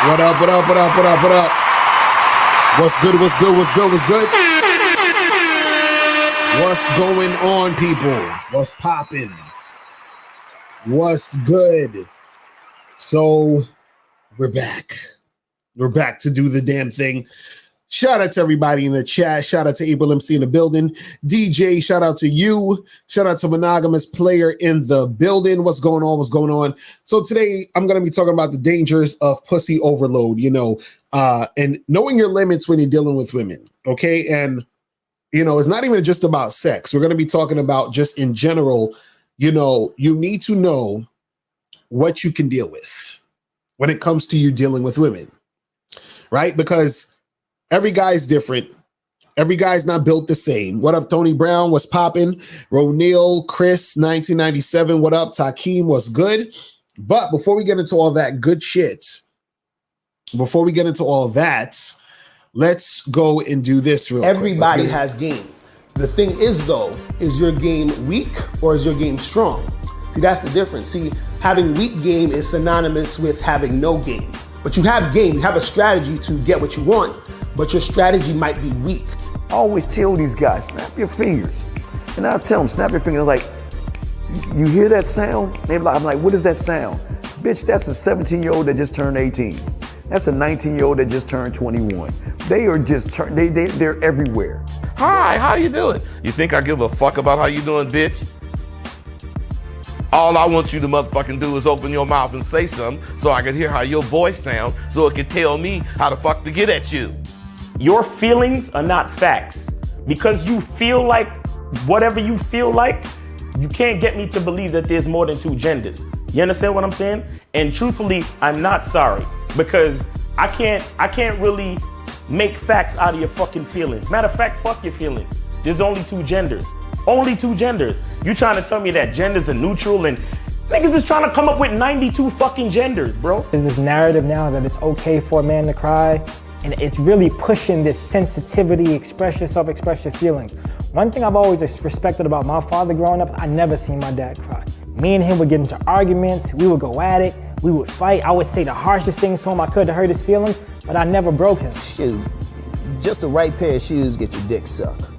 What up, what up, what up, what up, what up? What's good, what's good, what's good, what's good? What's going on, people? What's popping? What's good? So, we're back. We're back to do the damn thing. Shout out to everybody in the chat. Shout out to April MC in the building. DJ, shout out to you. Shout out to Monogamous Player in the building. What's going on? What's going on? So today I'm going to be talking about the dangers of pussy overload, and knowing your limits when you're dealing with women. Okay. And, it's not even just about sex. We're going to be talking about just in general, you need to know what you can deal with when it comes to you dealing with women, right? Because every guy's different. Every guy's not built the same. What up, Tony Brown? What's popping? Ronil, Chris, 1997. What up, Takeem? What's good? But before we get into all that good shit, let's go and do this real quick. Everybody has game. The thing is, though, is your game weak or is your game strong? See, that's the difference. See, having weak game is synonymous with having no game. But you have game, you have a strategy to get what you want, but your strategy might be weak. I always tell these guys, snap your fingers. And I tell them, snap your fingers. Like, you hear that sound? I'm like, what is that sound? Bitch, that's a 17-year-old that just turned 18. That's a 19-year-old that just turned 21. They are just, they're everywhere. Hi, how you doing? You think I give a fuck about how you doing, bitch? All I want you to motherfucking do is open your mouth and say something so I can hear how your voice sounds so it can tell me how the fuck to get at you. Your feelings are not facts. Because you feel like whatever you feel like, you can't get me to believe that there's more than two genders. You understand what I'm saying? And truthfully, I'm not sorry because I can't really make facts out of your fucking feelings. Matter of fact, fuck your feelings. There's only two genders. Only two genders. You trying to tell me that genders are neutral and niggas is trying to come up with 92 fucking genders, bro. There's this narrative now that it's okay for a man to cry, and it's really pushing this sensitivity, express yourself, express your feelings. One thing I've always respected about my father growing up, I never seen my dad cry. Me and him would get into arguments, we would go at it, we would fight. I would say the harshest things to him I could to hurt his feelings, but I never broke him. Shoot, just the right pair of shoes get your dick sucked.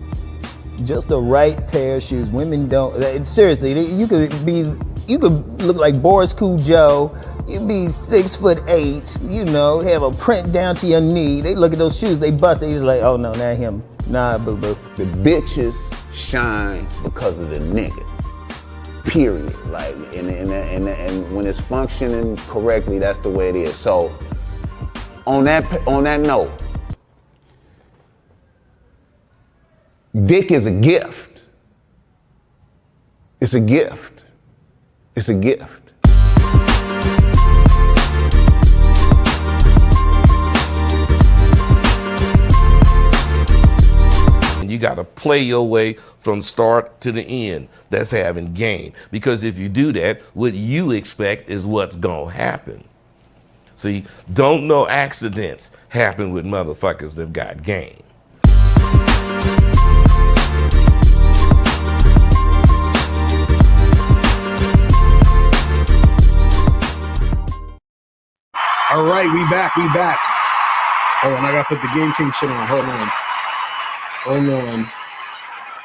Just the right pair of shoes. Women don't, seriously, you could look like Boris Cujo, you be 6'8", have a print down to your knee. They look at those shoes, they bust, they just like, oh no, not him. Nah, boo-boo. The bitches shine because of the nigga. Period. Like, and when it's functioning correctly, that's the way it is. So, on that note, dick is a gift. It's a gift. It's a gift. You got to play your way from start to the end. That's having game. Because if you do that, what you expect is what's going to happen. See, don't know accidents happen with motherfuckers that got game. All right, we back. Hold on, I got to put the Game King shit on. Hold on.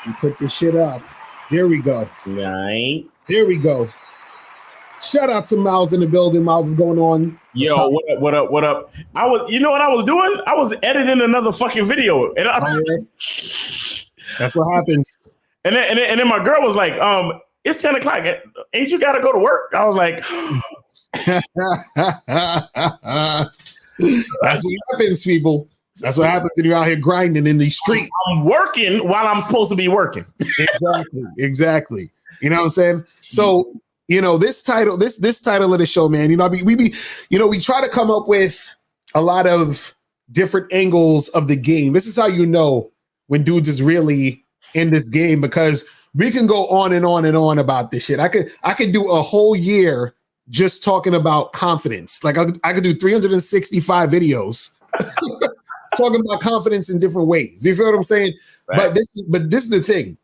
We put this shit up. There we go. Right. There we go. Shout out to Miles in the building. Miles is going on. Yo, what up? I was, you know what I was doing? I was editing another fucking video. And that's what happens. And then my girl was like, it's 10 o'clock. Ain't you got to go to work? I was like, that's what happens, people. That's what happens when you're out here grinding in these streets. I'm working while I'm supposed to be working. Exactly. You know what I'm saying? So, this title of the show, man, we try to come up with a lot of different angles of the game. This is how you know when dudes is really in this game, because we can go on and on and on about this shit. I could do a whole year just talking about confidence. Like I could do 365 videos talking about confidence in different ways. You feel what I'm saying? Right. But this is the thing.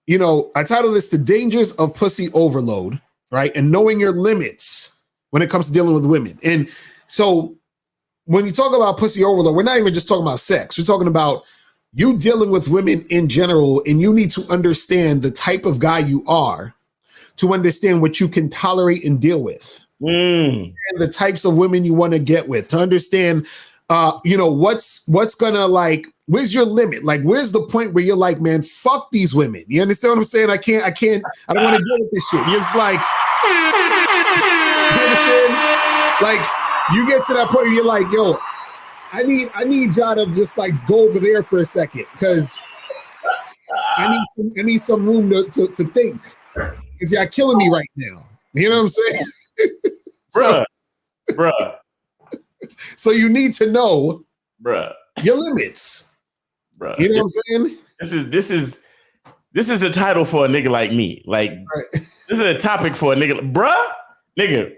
I titled this "The Dangers of Pussy Overload," right? And knowing your limits when it comes to dealing with women. And so when you talk about pussy overload, we're not even just talking about sex. We're talking about you dealing with women in general, and you need to understand the type of guy you are to understand what you can tolerate and deal with. And the types of women you want to get with, to understand what's gonna, like, where's your limit? Like, where's the point where you're like, man, fuck these women? You understand what I'm saying? I don't want to deal with this shit. It's like, you understand? Like, you get to that point where you're like, yo, I need y'all to just like go over there for a second, because I need some room to think, because y'all killing me right now. You know what I'm saying? Bruh. So you need to know, Bruh, your limits. Bruh. You know what I'm saying? This is a title for a nigga like me. Like, Right. This is a topic for a nigga. Bruh, nigga.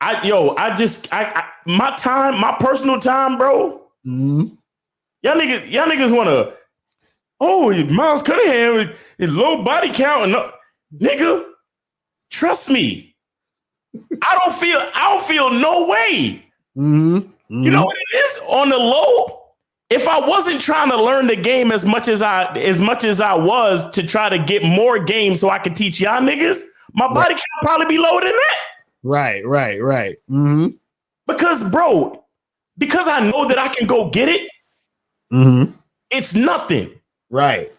My personal time, bro. Mm-hmm. Y'all niggas wanna, Miles Cunningham with his low body count and nigga, trust me. I don't feel no way. Mm-hmm. Mm-hmm. You know what it is? On the low, if I wasn't trying to learn the game as much as I was to try to get more games so I could teach y'all niggas, my body count probably be lower than that. Right. Mm-hmm. Because I know that I can go get it. Mm-hmm. It's nothing. Right.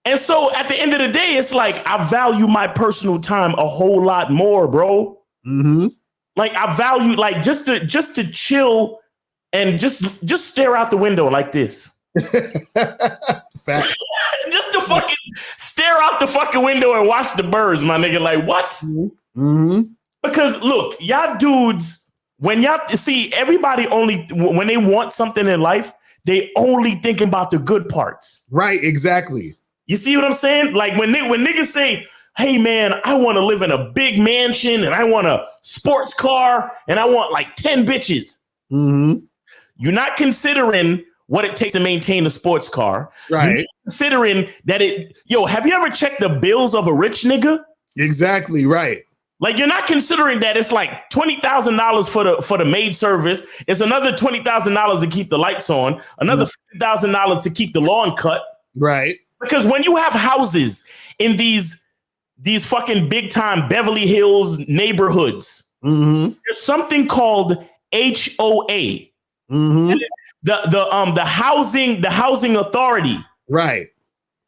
And so at the end of the day, it's like I value my personal time a whole lot more, bro. Mm-hmm. Like I value, like, just to chill and just stare out the window like this. Fact. Just to fucking stare out the fucking window and watch the birds, my nigga. Like, what? Mm-hmm. Because look, y'all dudes, when y'all see, everybody only, when they want something in life, they only thinking about the good parts. Right, exactly. You see what I'm saying? Like when niggas say, hey man, I want to live in a big mansion and I want a sports car and I want like 10 bitches. Mm-hmm. You're not considering what it takes to maintain a sports car. Right. You're not considering that have you ever checked the bills of a rich nigga? Exactly, right. Like, you're not considering that it's like $20,000 for the maid service. It's another $20,000 to keep the lights on, another $50,000 to keep the lawn cut. Right. Because when you have houses in these fucking big time Beverly Hills neighborhoods, there's something called HOA. The housing authority. Right.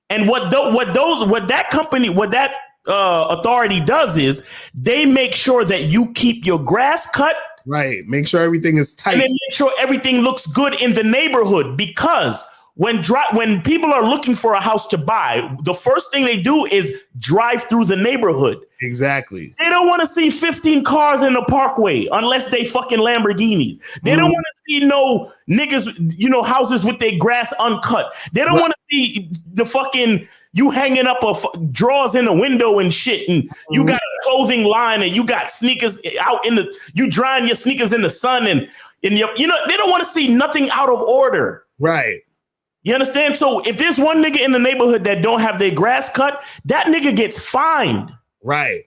And what that authority does is they make sure that you keep your grass cut. Right. Make sure everything is tight. And then make sure everything looks good in the neighborhood, because when people are looking for a house to buy, the first thing they do is drive through the neighborhood. Exactly. They don't want to see 15 cars in the parkway unless they fucking Lamborghinis. They don't want to see no niggas, houses with their grass uncut. They don't want to see the fucking you hanging up drawers in the window and shit, and you got a clothing line and you got sneakers out you drying your sneakers in the sun and they don't want to see nothing out of order. Right. You understand? So if there's one nigga in the neighborhood that don't have their grass cut, that nigga gets fined. Right.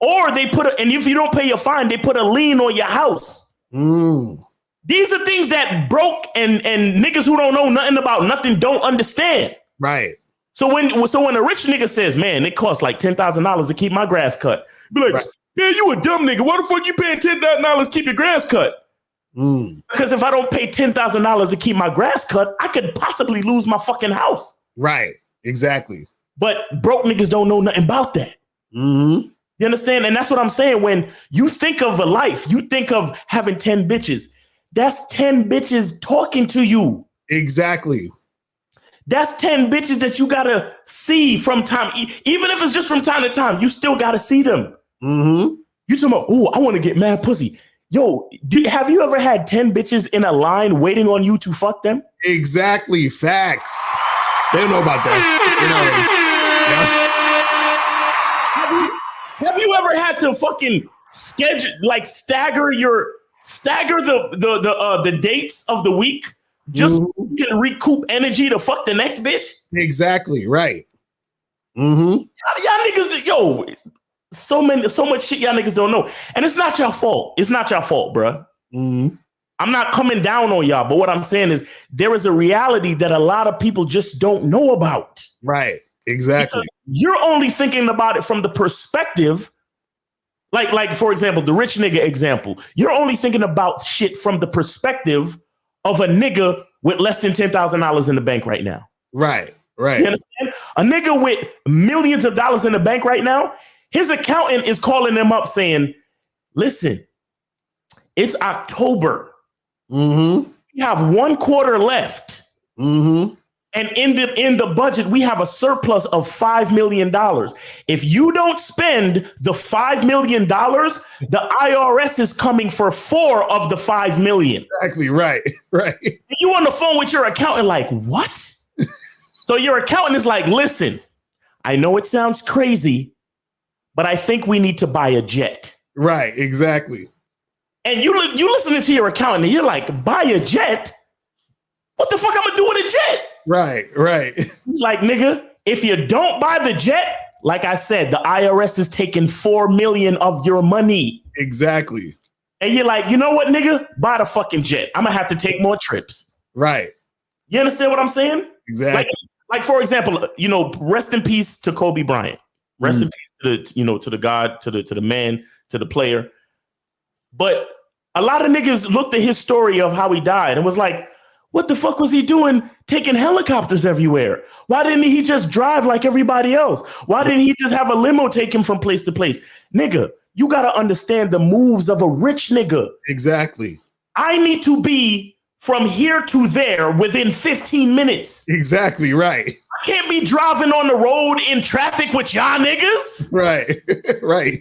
Or and if you don't pay your fine, they put a lien on your house. These are things that broke and niggas who don't know nothing about nothing don't understand. Right. So when a rich nigga says, man, it costs like $10,000 to keep my grass cut, be like, man, you a dumb nigga. Why the fuck you paying $10,000 to keep your grass cut? Because if I don't pay $10,000 to keep my grass cut, I could possibly lose my fucking house. Right. Exactly. But broke niggas don't know nothing about that. You understand? And that's what I'm saying. When you think of a life, you think of having 10 bitches. That's 10 bitches talking to you. Exactly. That's 10 bitches that you gotta see from time. Even if it's just from time to time, you still gotta see them. You talking about, I want to get mad pussy. Yo, have you ever had 10 bitches in a line waiting on you to fuck them? Exactly. Facts. They don't know about that. Have you ever had to fucking stagger the dates of the week just so you can recoup energy to fuck the next bitch? Exactly. Right. Y'all niggas, so much shit y'all niggas don't know. And it's not your fault. It's not your fault, bruh. I'm I'm not coming down on y'all, but what I'm saying is there is a reality that a lot of people just don't know about. Right. Exactly. Because you're only thinking about it from the perspective, like for example, the rich nigga example. You're only thinking about shit from the perspective of a nigga with less than $10,000 in the bank right now. Right. Right. You understand? A nigga with millions of dollars in the bank right now, his accountant is calling them up saying, listen, it's October. Mm-hmm. We have 1 quarter left. Mm-hmm. And in the budget, we have a surplus of $5 million. If you don't spend the $5 million, the IRS is coming for 4 of the $5 million. Exactly. Right. Right. And you on the phone with your accountant like, what? So your accountant is like, listen, I know it sounds crazy, but I think we need to buy a jet. Right. Exactly. And you listening to your accountant and you're like, buy a jet? What the fuck I'm gonna do with a jet? Right. Right. He's like, nigga, if you don't buy the jet, like I said, the IRS is taking $4 million of your money. Exactly. And you're like, you know what, nigga? Buy the fucking jet. I'm gonna have to take more trips. Right. You understand what I'm saying? Exactly. Like for example, rest in peace to Kobe Bryant. Rest in peace to the God, to the man, to the player. But a lot of niggas looked at his story of how he died and was like, what the fuck was he doing taking helicopters everywhere? Why didn't he just drive like everybody else? Why didn't he just have a limo take him from place to place? Nigga, you got to understand the moves of a rich nigga. Exactly. I need to be from here to there within 15 minutes. Exactly. Right. I can't be driving on the road in traffic with y'all niggas. Right. Right.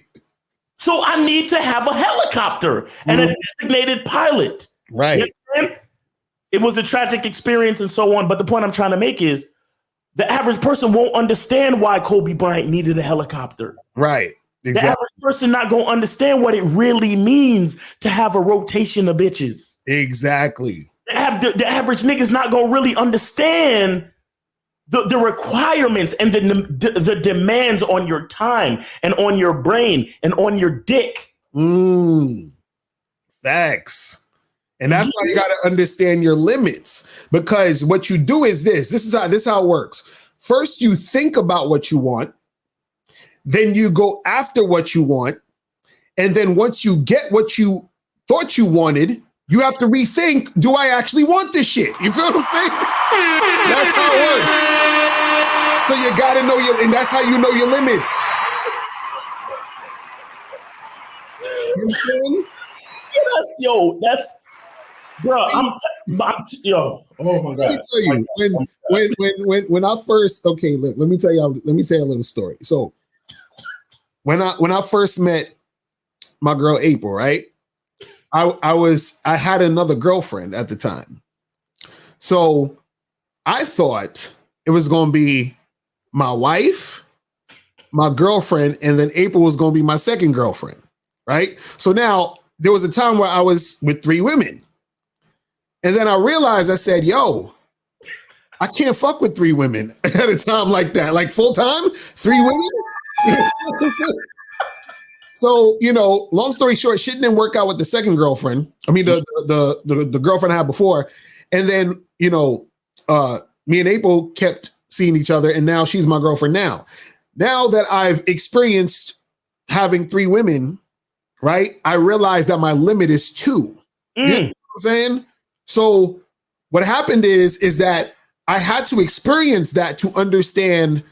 So I need to have a helicopter and a designated pilot. Right. You understand? It was a tragic experience and so on. But the point I'm trying to make is the average person won't understand why Kobe Bryant needed a helicopter. Right. Exactly. The average person not going to understand what it really means to have a rotation of bitches. Exactly. The average nigga's not going to really understand the requirements and the demands on your time and on your brain and on your dick. Facts. And that's why you got to understand your limits, because what you do is this is how it works. First, you think about what you want. Then you go after what you want. And then once you get what you thought you wanted, you have to rethink, do I actually want this shit? You feel what I'm saying? That's how it works. So you got to know and that's how you know your limits. You know what I'm saying? Yeah, that's bro. Oh my god. Let me tell you, when I first, okay, let me say a little story. So when I first met my girl April, right? I had another girlfriend at the time. So I thought it was going to be my wife, my girlfriend, and then April was going to be my second girlfriend, right? So now there was a time where I was with 3 women. And then I realized, I said, yo, I can't fuck with 3 women at a time like that. Like full time, 3 women. So, long story short, shit didn't work out with the second girlfriend. I mean, the girlfriend I had before. And then, me and April kept seeing each other, and now she's my girlfriend now. Now that I've experienced having 3 women, right, I realized that my limit is 2. You know what I'm saying? So what happened is that I had to experience that to understand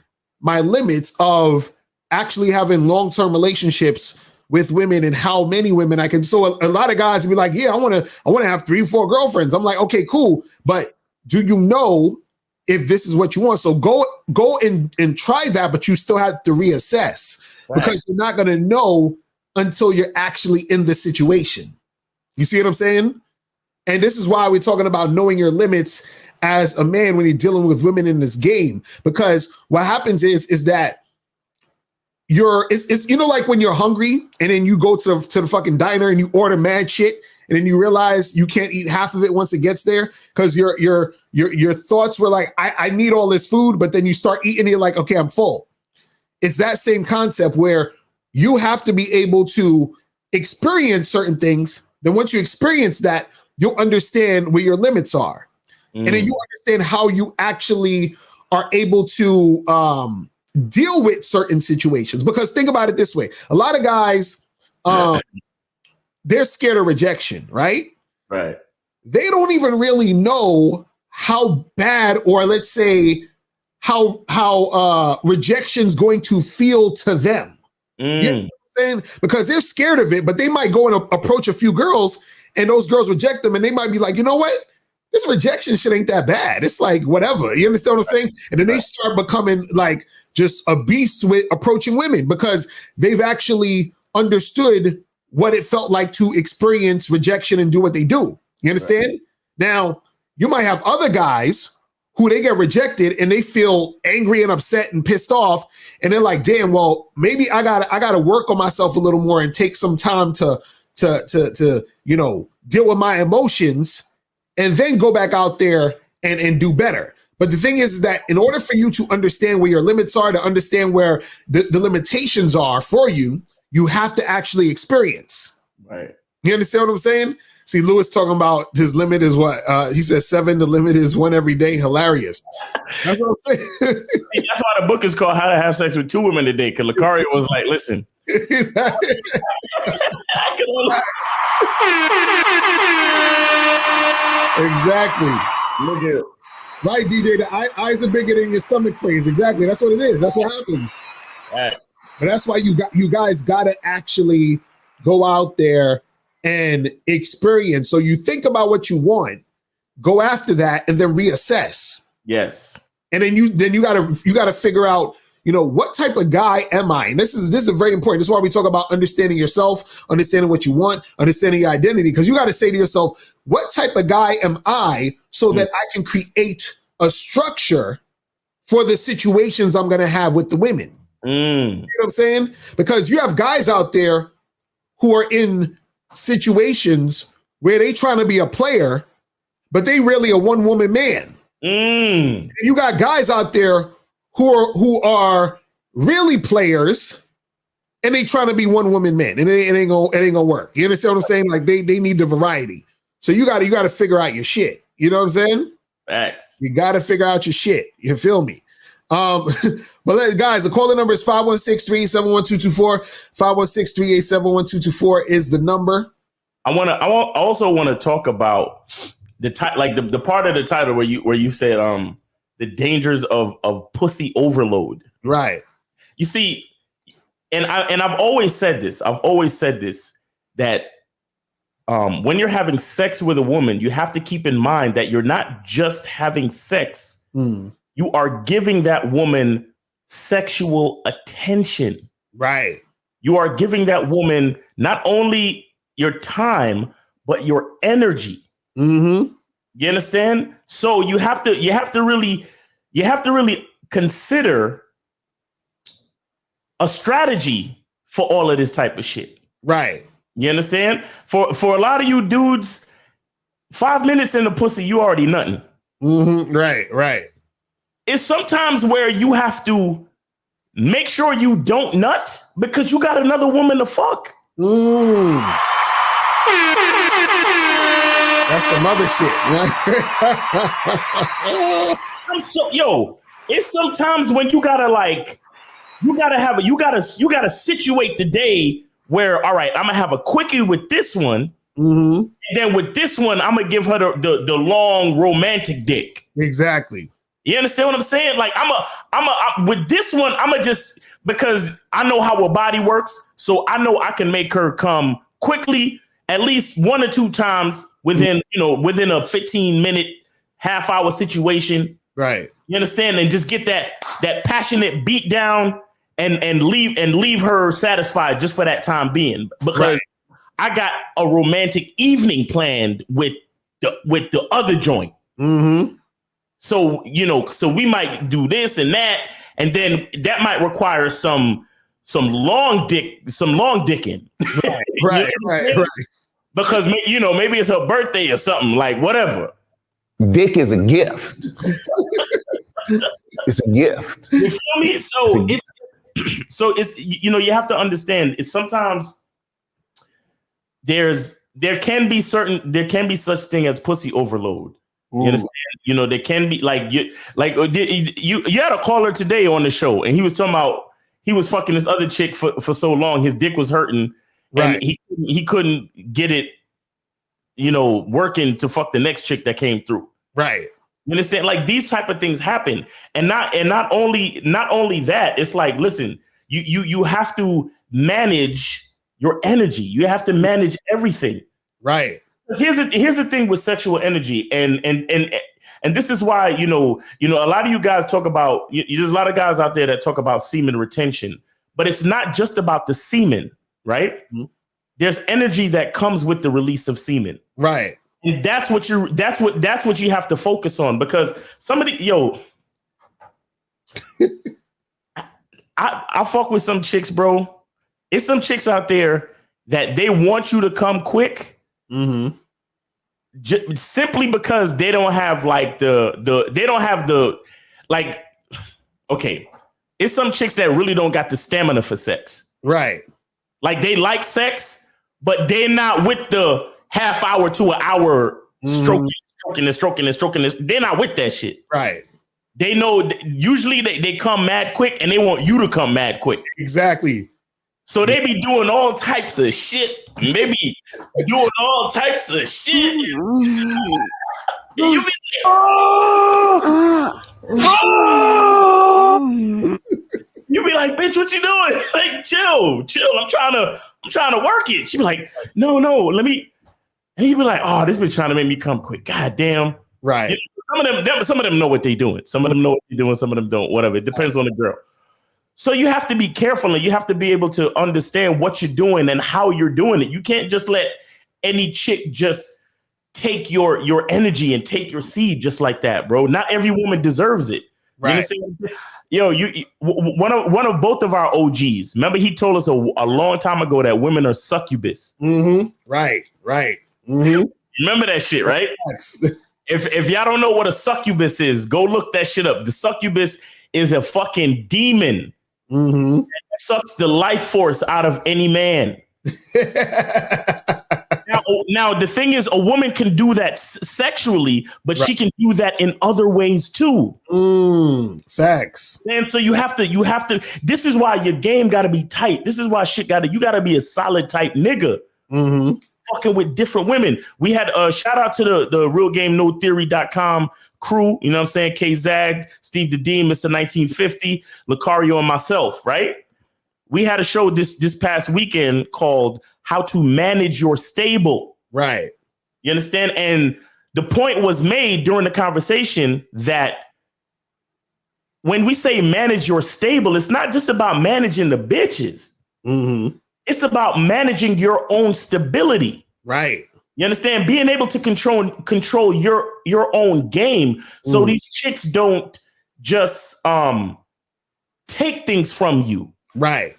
my limits of actually having long-term relationships with women and how many women I can. So a lot of guys would be like, yeah, I want to have 3 or 4 girlfriends. I'm like, okay, cool. But do you know if this is what you want? So go and try that, but you still have to reassess, because you're not going to know until you're actually in the situation. You see what I'm saying? And this is why we're talking about knowing your limits as a man when you're dealing with women in this game, because what happens is that it's like when you're hungry and then you go to the fucking diner and you order mad shit, and then you realize you can't eat half of it once it gets there because your thoughts were like, I need all this food, but then you start eating it like, okay, I'm full. It's that same concept where you have to be able to experience certain things. Then once you experience that, you'll understand where your limits are. And then you understand how you actually are able to deal with certain situations. Because think about it this way. A lot of guys, they're scared of rejection, right? Right. They don't even really know how bad, or let's say how rejection's going to feel to them. You know what I'm saying? Because they're scared of it, but they might go and approach a few girls and those girls reject them and they might be like, you know what? This rejection shit ain't that bad. It's like whatever. You understand what I'm saying? And then they start becoming like just a beast with approaching women because they've actually understood what it felt like to experience rejection and do what they do. You understand? Right. Now, you might have other guys who they get rejected and they feel angry and upset and pissed off. And they're like, damn, well, maybe I gotta work on myself a little more and take some time to you know, deal with my emotions and then go back out there and do better. But the thing is that in order for you to understand where your limits are, to understand where the limitations are for you, you have to actually experience. Right. You understand what I'm saying? See, Lewis talking about his limit is what? He says 7, the limit is 1 every day. Hilarious. That's what I'm saying. That's why the book is called How to Have Sex with 2 Women a Day, because Locario was like, listen. Exactly. Look at it. Right, DJ, the eyes are bigger than your stomach phrase. Exactly. That's what it is. That's what happens. Yes. But that's why you guys gotta actually go out there and experience. So you think about what you want, go after that, and then reassess. Yes. And then you gotta figure out, you know, what type of guy am I? And this is very important. This is why we talk about understanding yourself, understanding what you want, understanding your identity. Because you got to say to yourself, what type of guy am I so that I can create a structure for the situations I'm going to have with the women. You know what I'm saying? Because you have guys out there who are in situations where they trying to be a player, but they really a one-woman man. And you got guys out there who are really players and they trying to be one-woman men, and it ain't gonna work. You understand what I'm saying? Like they need the variety. So you gotta figure out your shit. You know what I'm saying? Facts. You gotta figure out your shit. You feel me? But guys, the caller number is 516-387-1224. 516-387-1224 is the number. I also want to talk about the the part of the title where you said the dangers of pussy overload. Right. You see, and I've always said this. That when you're having sex with a woman, you have to keep in mind that you're not just having sex. You are giving that woman sexual attention. Right. You are giving that woman not only your time, but your energy. You understand? So you have to really consider a strategy for all of this type of shit. Right. You understand? For a lot of you dudes, 5 minutes in the pussy, you already nothing. Right. It's sometimes where you have to make sure you don't nut because you got another woman to fuck. That's some other shit. It's sometimes when you gotta situate the day where, all right, I'm gonna have a quickie with this one, and then with this one, I'm gonna give her the long romantic dick. Exactly. You understand what I'm saying? Like with this one, I'm just, because I know how her body works, so I know I can make her come quickly, at least 1 or 2 times within a 15-minute, half-hour situation. Right. You understand? And just get that passionate beat down and leave her satisfied just for that time being. Because I got a romantic evening planned with the other joint. So, so we might do this and that, and then that might require some long dicking. Right. Because maybe it's her birthday or something, like whatever. Dick is a gift. It's a gift. You feel me? So it's you have to understand, it's sometimes there's there can be such thing as pussy overload. You understand? You know, there can be you had a caller today on the show, and he was talking about he was fucking this other chick for so long, his dick was hurting, and he couldn't get it, you know, working to fuck the next chick that came through. Right. You understand? Like these type of things happen, and not only that, it's like, listen, you have to manage your energy. You have to manage everything. Right. Here's the thing with sexual energy, and this is why you know a lot of you guys talk about. There's a lot of guys out there that talk about semen retention, but it's not just about the semen, right? Mm-hmm. There's energy that comes with the release of semen, right? And that's what you have to focus on, because I fuck with some chicks, bro. It's some chicks out there that they want you to come quick. Mm-hmm. Simply because they don't have okay, it's some chicks that really don't got the stamina for sex, right? Like they like sex, but they're not with the half hour to an hour stroking. They're not with that shit, right? They know usually they come mad quick, and they want you to come mad quick. Exactly. So they be doing all types of shit. Maybe doing all types of shit. You be like, you be like, bitch, what you doing? Like, chill. I'm trying to work it. She be like, no, let me. And you be like, oh, this bitch trying to make me come quick. God damn. Right. You know, some of them know what they doing. Some of them know what they're doing. Some of them don't. Whatever. It depends on the girl. So you have to be careful, and you have to be able to understand what you're doing and how you're doing it. You can't just let any chick just take your energy and take your seed just like that, bro. Not every woman deserves it. Right. You understand? One of both of our OGs. Remember, he told us a long time ago that women are succubus. Mm-hmm. Right. Mm-hmm. Remember that shit, right? If y'all don't know what a succubus is, go look that shit up. The succubus is a fucking demon. Mm-hmm. That sucks the life force out of any man. now, the thing is, a woman can do that sexually, but she can do that in other ways too. Facts. And so you have to. This is why your game got to be tight. This is why you got to be a solid type nigga. Mm-hmm. Fucking with different women. We had a shout out to the realgamenotheory.com crew, you know what I'm saying? K-Zag, Steve the Dean, Mr. 1950, Locario, and myself, right? We had a show this past weekend called How to Manage Your Stable. Right. You understand? And the point was made during the conversation that when we say manage your stable, it's not just about managing the bitches. Mm-hmm. It's about managing your own stability. Right. You understand? Being able to control your own game, so these chicks don't just take things from you. Right.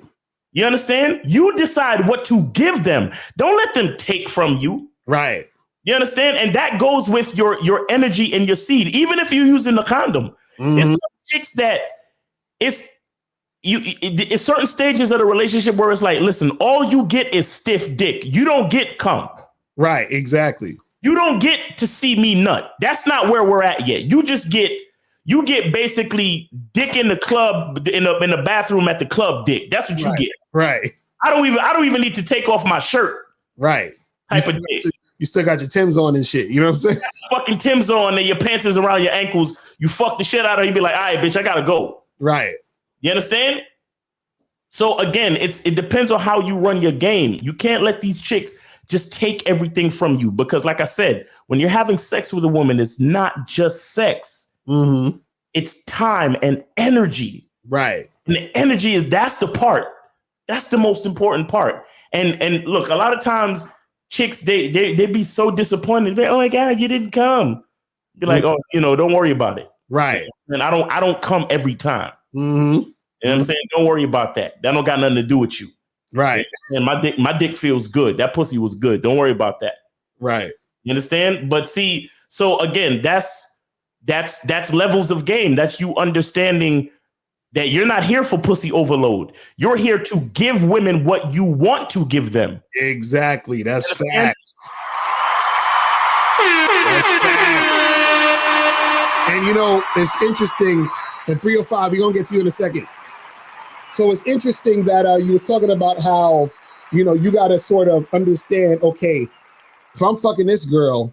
You understand? You decide what to give them. Don't let them take from you. Right. You understand? And that goes with your energy and your seed. Even if you're using the condom, it's some chicks that it's certain stages of the relationship where it's like, listen, all you get is stiff dick. You don't get cum. Right, exactly. You don't get to see me nut. That's not where we're at yet. You get basically dick in the club, in the bathroom at the club dick. That's what you get. Right. I don't even need to take off my shirt. Right. You still got your Timbs on and shit. You know what I'm saying? Fucking Timbs on and your pants is around your ankles. You fuck the shit out of her. You be like, all right, bitch, I gotta go. Right. You understand? So again, it depends on how you run your game. You can't let these chicks just take everything from you, because like I said, when you're having sex with a woman, it's not just sex. Mm-hmm. It's time and energy. Right. And the energy that's the part. That's the most important part. And look, a lot of times chicks, they be so disappointed. They're, oh my God, you didn't come. You're like, oh, don't worry about it. Right. And I don't come every time. Mm-hmm. You know what I'm saying? Don't worry about that. That don't got nothing to do with you. Right. And my dick feels good. That pussy was good. Don't worry about that. Right. You understand? But see, so again, that's levels of game. That's you understanding that you're not here for pussy overload. You're here to give women what you want to give them. Exactly. That's facts. That's facts. And you know, it's interesting. At 305, we're gonna get to you in a second. So it's interesting that you was talking about how, you know, you gotta sort of understand, okay, if I'm fucking this girl,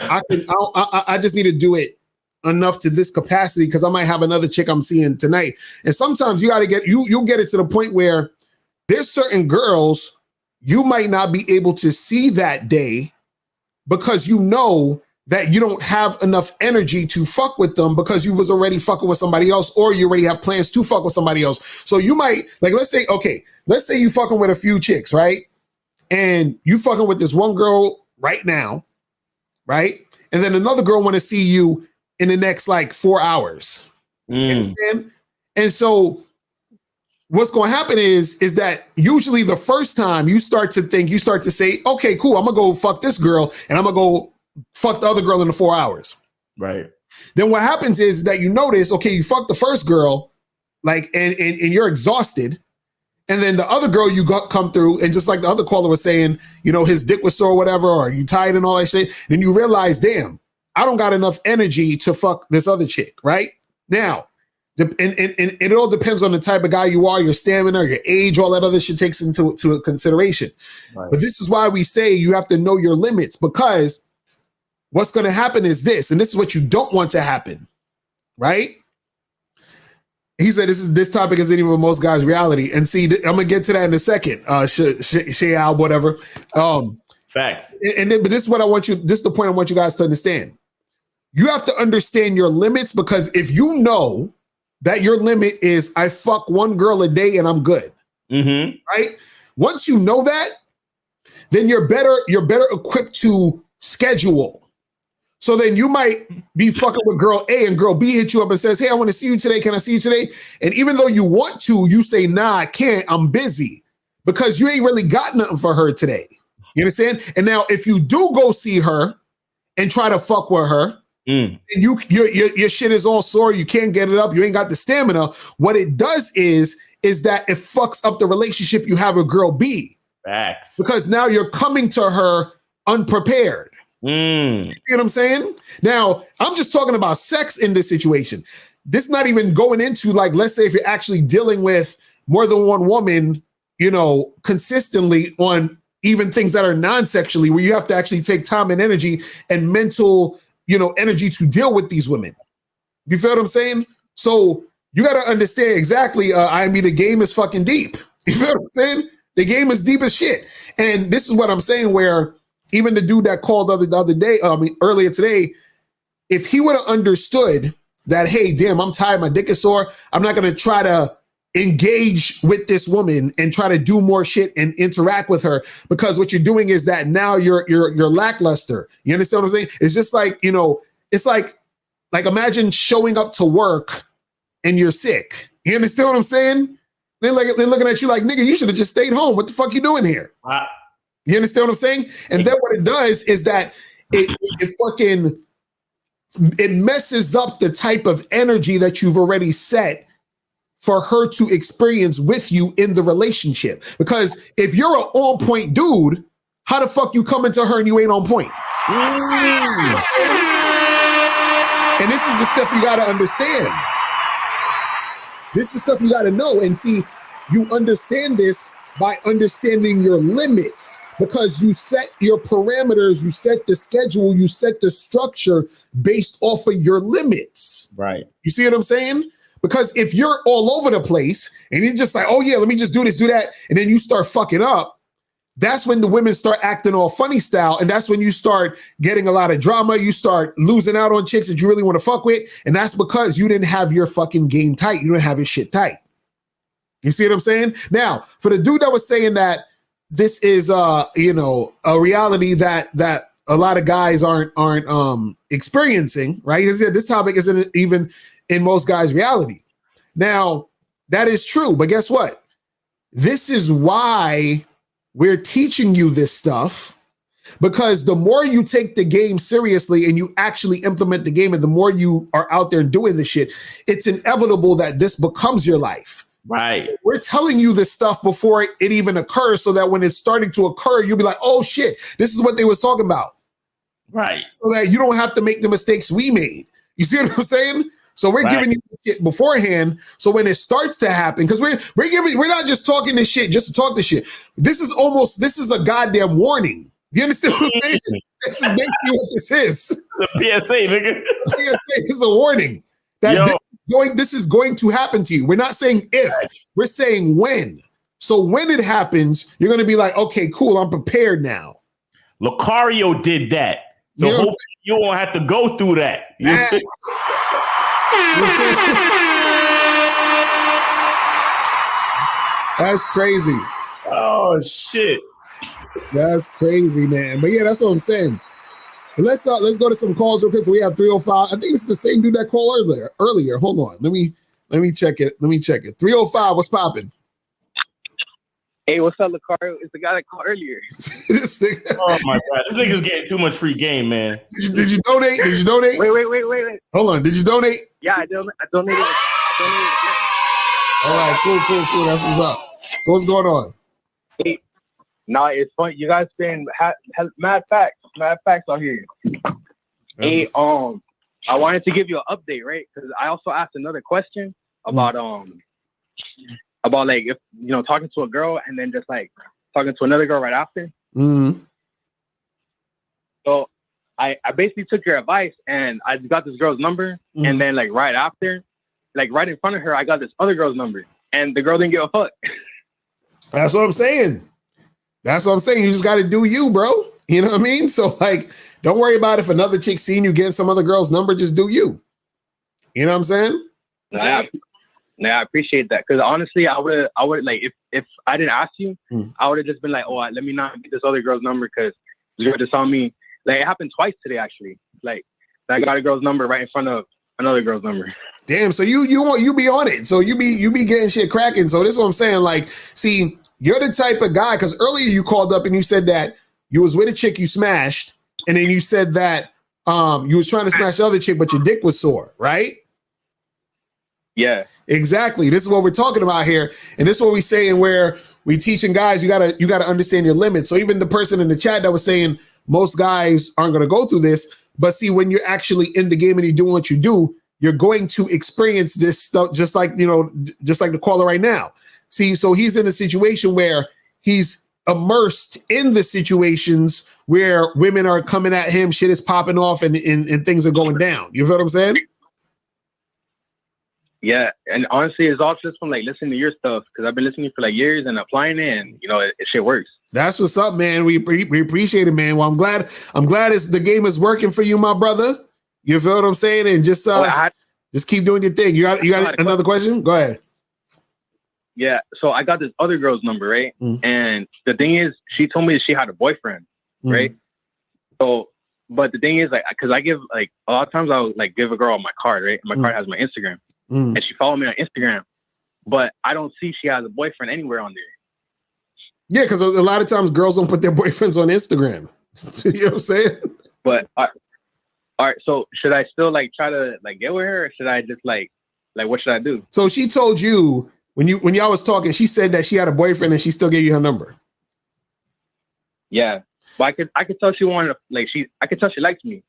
I just need to do it enough to this capacity because I might have another chick I'm seeing tonight. And sometimes you got to get you'll get it to the point where there's certain girls you might not be able to see that day because you know that you don't have enough energy to fuck with them because you was already fucking with somebody else or you already have plans to fuck with somebody else. So you might, like, let's say you fucking with a few chicks, right? And you fucking with this one girl right now, right? And then another girl want to see you in the next like 4 hours. And so what's going to happen is that usually the first time you start to say, okay, cool, I'm going to go fuck this girl and I'm going to go fuck the other girl in the 4 hours. Right. Then what happens is that you notice, okay, you fuck the first girl, like, and you're exhausted. And then the other girl you come through, and just like the other caller was saying, you know, his dick was sore or whatever, or you tired and all that shit. Then you realize, damn, I don't got enough energy to fuck this other chick, right? Now, and it all depends on the type of guy you are, your stamina, your age, all that other shit takes into consideration. Right. But this is why we say you have to know your limits, because what's going to happen is this, and this is what you don't want to happen, right? He said this topic isn't even most guys' reality. And see, I'm gonna get to that in a second. Shayal, whatever. Facts. But this is what I want you. This is the point I want you guys to understand. You have to understand your limits, because if you know that your limit is I fuck one girl a day and I'm good, right? Once you know that, then you're better equipped to schedule. So then you might be fucking with girl A and girl B hit you up and says, hey, I want to see you today. Can I see you today? And even though you want to, you say, nah, I can't. I'm busy, because you ain't really got nothing for her today. You understand? And now if you do go see her and try to fuck with her, and your shit is all sore, you can't get it up, you ain't got the stamina, what it does is that it fucks up the relationship you have with girl B. Facts. Because now you're coming to her unprepared. You see what I'm saying? Now, I'm just talking about sex in this situation. This not even going into, like, let's say if you're actually dealing with more than one woman, you know, consistently on even things that are non-sexually, where you have to actually take time and energy and mental, you know, energy to deal with these women. You feel what I'm saying? So you got to understand exactly, I mean, the game is fucking deep. You feel what I'm saying? The game is deep as shit. And this is what I'm saying, where even the dude that called the other day, earlier today, if he would have understood that, hey, damn, I'm tired, my dick is sore, I'm not going to try to engage with this woman and try to do more shit and interact with her, because what you're doing is that now you're lackluster. You understand what I'm saying? It's just like, you know, it's like imagine showing up to work and you're sick. You understand what I'm saying? They're looking at you like, nigga, you should have just stayed home. What the fuck you doing here? You understand what I'm saying? And then what it does is that it messes up the type of energy that you've already set for her to experience with you in the relationship. Because if you're an on point dude, how the fuck you coming to her and you ain't on point? And this is the stuff you got to understand. This is stuff you got to know. And see, you understand this by understanding your limits, because you set your parameters, you set the schedule, you set the structure based off of your limits. Right. You see what I'm saying? Because if you're all over the place and you're just like, oh yeah, let me just do this, do that, and then you start fucking up, that's when the women start acting all funny style. And that's when you start getting a lot of drama. You start losing out on chicks that you really want to fuck with. And that's because you didn't have your fucking game tight. You didn't have your shit tight. You see what I'm saying? Now, for the dude that was saying that this is you know, a reality that a lot of guys aren't experiencing, right? He said this topic isn't even in most guys' reality. Now, that is true, but guess what? This is why we're teaching you this stuff, Because the more you take the game seriously and you actually implement the game, and the more you are out there doing the shit, it's inevitable that this becomes your life. Right. We're telling you this stuff before it even occurs, so that when it's starting to occur, you'll be like, oh shit, this is what they was talking about. Right. So that you don't have to make the mistakes we made. You see what I'm saying? So we're giving you the shit beforehand. So when it starts to happen, because we're not just talking this shit just to talk this shit. This is a goddamn warning. You understand what I'm saying? This is basically what this is. The PSA, nigga. PSA is a warning that this is going to happen to you. We're not saying if, we're saying when. So when it happens, you're going to be like, okay, cool, I'm prepared now. Locario did that. So hopefully you won't have to go through that. That's crazy. Oh, shit. That's crazy, man. But yeah, that's what I'm saying. But let's go to some calls real quick. So we have 305. I think it's the same dude that called earlier. Hold on. Let me check it. 305, what's popping? Hey, what's up, Locario? It's the guy that called earlier. Oh my god, this nigga's getting too much free game, man. Did you donate? Wait. Hold on. Did you donate? Yeah, I donated. All right, cool. That's what's up. So what's going on? Hey, nah, it's funny. You guys been mad facts out here. Hey, I wanted to give you an update, right? Because I also asked another question about like if talking to a girl and then just like talking to another girl right after. Mm-hmm. So I basically took your advice and I got this girl's number, and then like right after, like right in front of her, I got this other girl's number, and the girl didn't give a fuck. That's what I'm saying. You just got to do you, bro. You know what I mean? So like, don't worry about if another chick seeing you getting some other girl's number. Just do you. You know what I'm saying? Yeah, I appreciate that, because honestly, I would like if I didn't ask you, I would have just been like, oh, let me not get this other girl's number, because this girl just saw me. Like it happened twice today, actually. Like I got a girl's number right in front of another girl's number. Damn, so you be on it. So you be getting shit cracking. So this is what I'm saying. Like, see, you're the type of guy, because earlier you called up and you said that you was with a chick you smashed, and then you said that you was trying to smash the other chick, but your dick was sore, right? Yeah, exactly. This is what we're talking about here, and this is what we saying, where we teaching guys you gotta understand your limits. So even the person in the chat that was saying most guys aren't gonna go through this, but see, when you're actually in the game and you're doing what you do, you're going to experience this stuff, just like the caller right now. See, so he's in a situation where he's immersed in the situations where women are coming at him, shit is popping off, and things are going down. You feel what I'm saying? Yeah, and honestly, it's all just from like listening to your stuff, because I've been listening for like years and applying it, and it shit works. That's what's up, man. We appreciate it, man. Well, I'm glad the game is working for you, my brother. You feel what I'm saying? And just keep doing your thing. You got another question? Go ahead. Yeah, so I got this other girl's number, right? And the thing is, she told me that she had a boyfriend, right? So, but the thing is, like, because I give like a lot of times I'll like give a girl my card, right? My card has my Instagram. And she followed me on Instagram, but I don't see she has a boyfriend anywhere on there. Yeah, because a lot of times girls don't put their boyfriends on Instagram. You know what I'm saying? But all right, so should I still like try to like get with her, or should I just like what should I do? So she told you when y'all was talking, she said that she had a boyfriend and she still gave you her number. Yeah, but I could tell she wanted I could tell she likes me.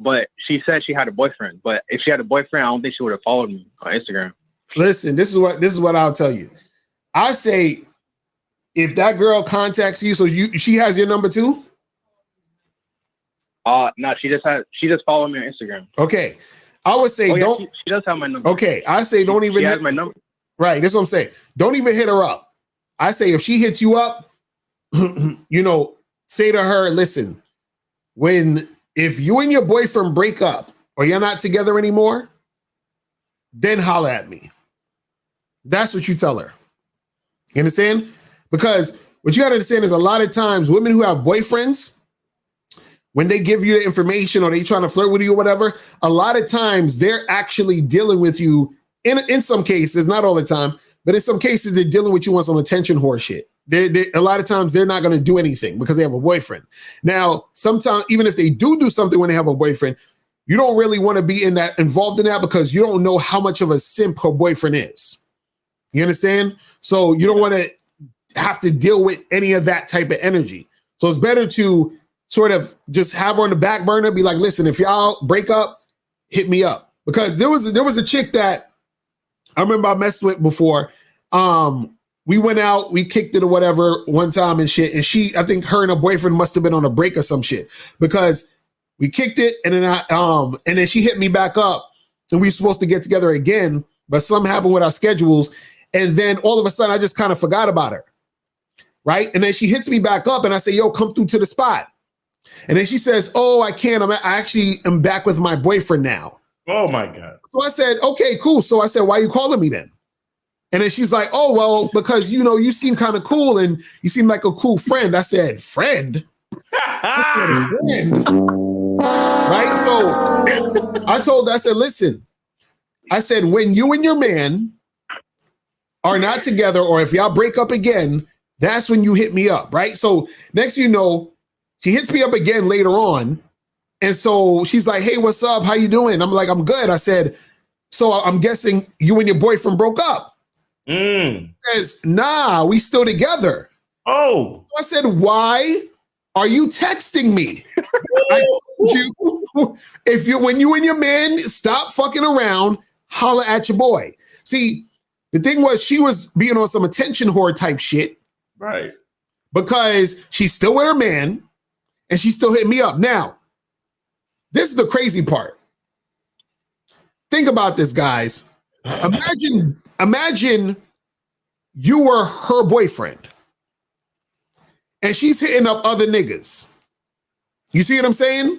But she said she had a boyfriend. But if she had a boyfriend, I don't think she would have followed me on Instagram. Listen, this is what I'll tell you. I say, if that girl contacts you, so she has your number too? No, she just followed me on Instagram. Okay. I would say she does have my number. Okay. I say don't even she has my number. Right. That's what I'm saying. Don't even hit her up. I say if she hits you up, say to her, listen, if you and your boyfriend break up or you're not together anymore, then holler at me. That's what you tell her. You understand? Because what you got to understand is a lot of times women who have boyfriends, when they give you the information or they trying to flirt with you or whatever, a lot of times they're actually dealing with you in some cases, not all the time, but in some cases they're dealing with you on some attention whore shit. A lot of times they're not going to do anything because they have a boyfriend. Now, sometimes even if they do something when they have a boyfriend, you don't really want to be involved in that because you don't know how much of a simp her boyfriend is. You understand? So you don't want to have to deal with any of that type of energy. So it's better to sort of just have her on the back burner, be like, listen, if y'all break up, hit me up. Because there was a chick that I remember I messed with before. We went out, we kicked it or whatever one time and shit. And I think her and her boyfriend must have been on a break or some shit because we kicked it, and then she hit me back up, and we were supposed to get together again, but something happened with our schedules, and then all of a sudden I just kind of forgot about her, right? And then she hits me back up, and I say, "Yo, come through to the spot," and then she says, "Oh, I can't. I actually am back with my boyfriend now." Oh my God! So I said, "Okay, cool." So I said, "Why are you calling me then?" And then she's like, "Oh, well, because you seem kind of cool, and you seem like a cool friend." I said, "Friend." Friend. Right? So I said, listen, I said, when you and your man are not together, or if y'all break up again, that's when you hit me up, right? So next thing you know, she hits me up again later on. And so she's like, hey, what's up? How you doing? I'm like, I'm good. I said, so I'm guessing you and your boyfriend broke up. She says, nah, we still together. Oh. So I said, why are you texting me? I told you, when you and your man stop fucking around, holla at your boy. See, the thing was, she was being on some attention whore type shit. Right. Because she's still with her man and she still hit me up. Now, this is the crazy part. Think about this, guys. Imagine you were her boyfriend and she's hitting up other niggas. You see what I'm saying?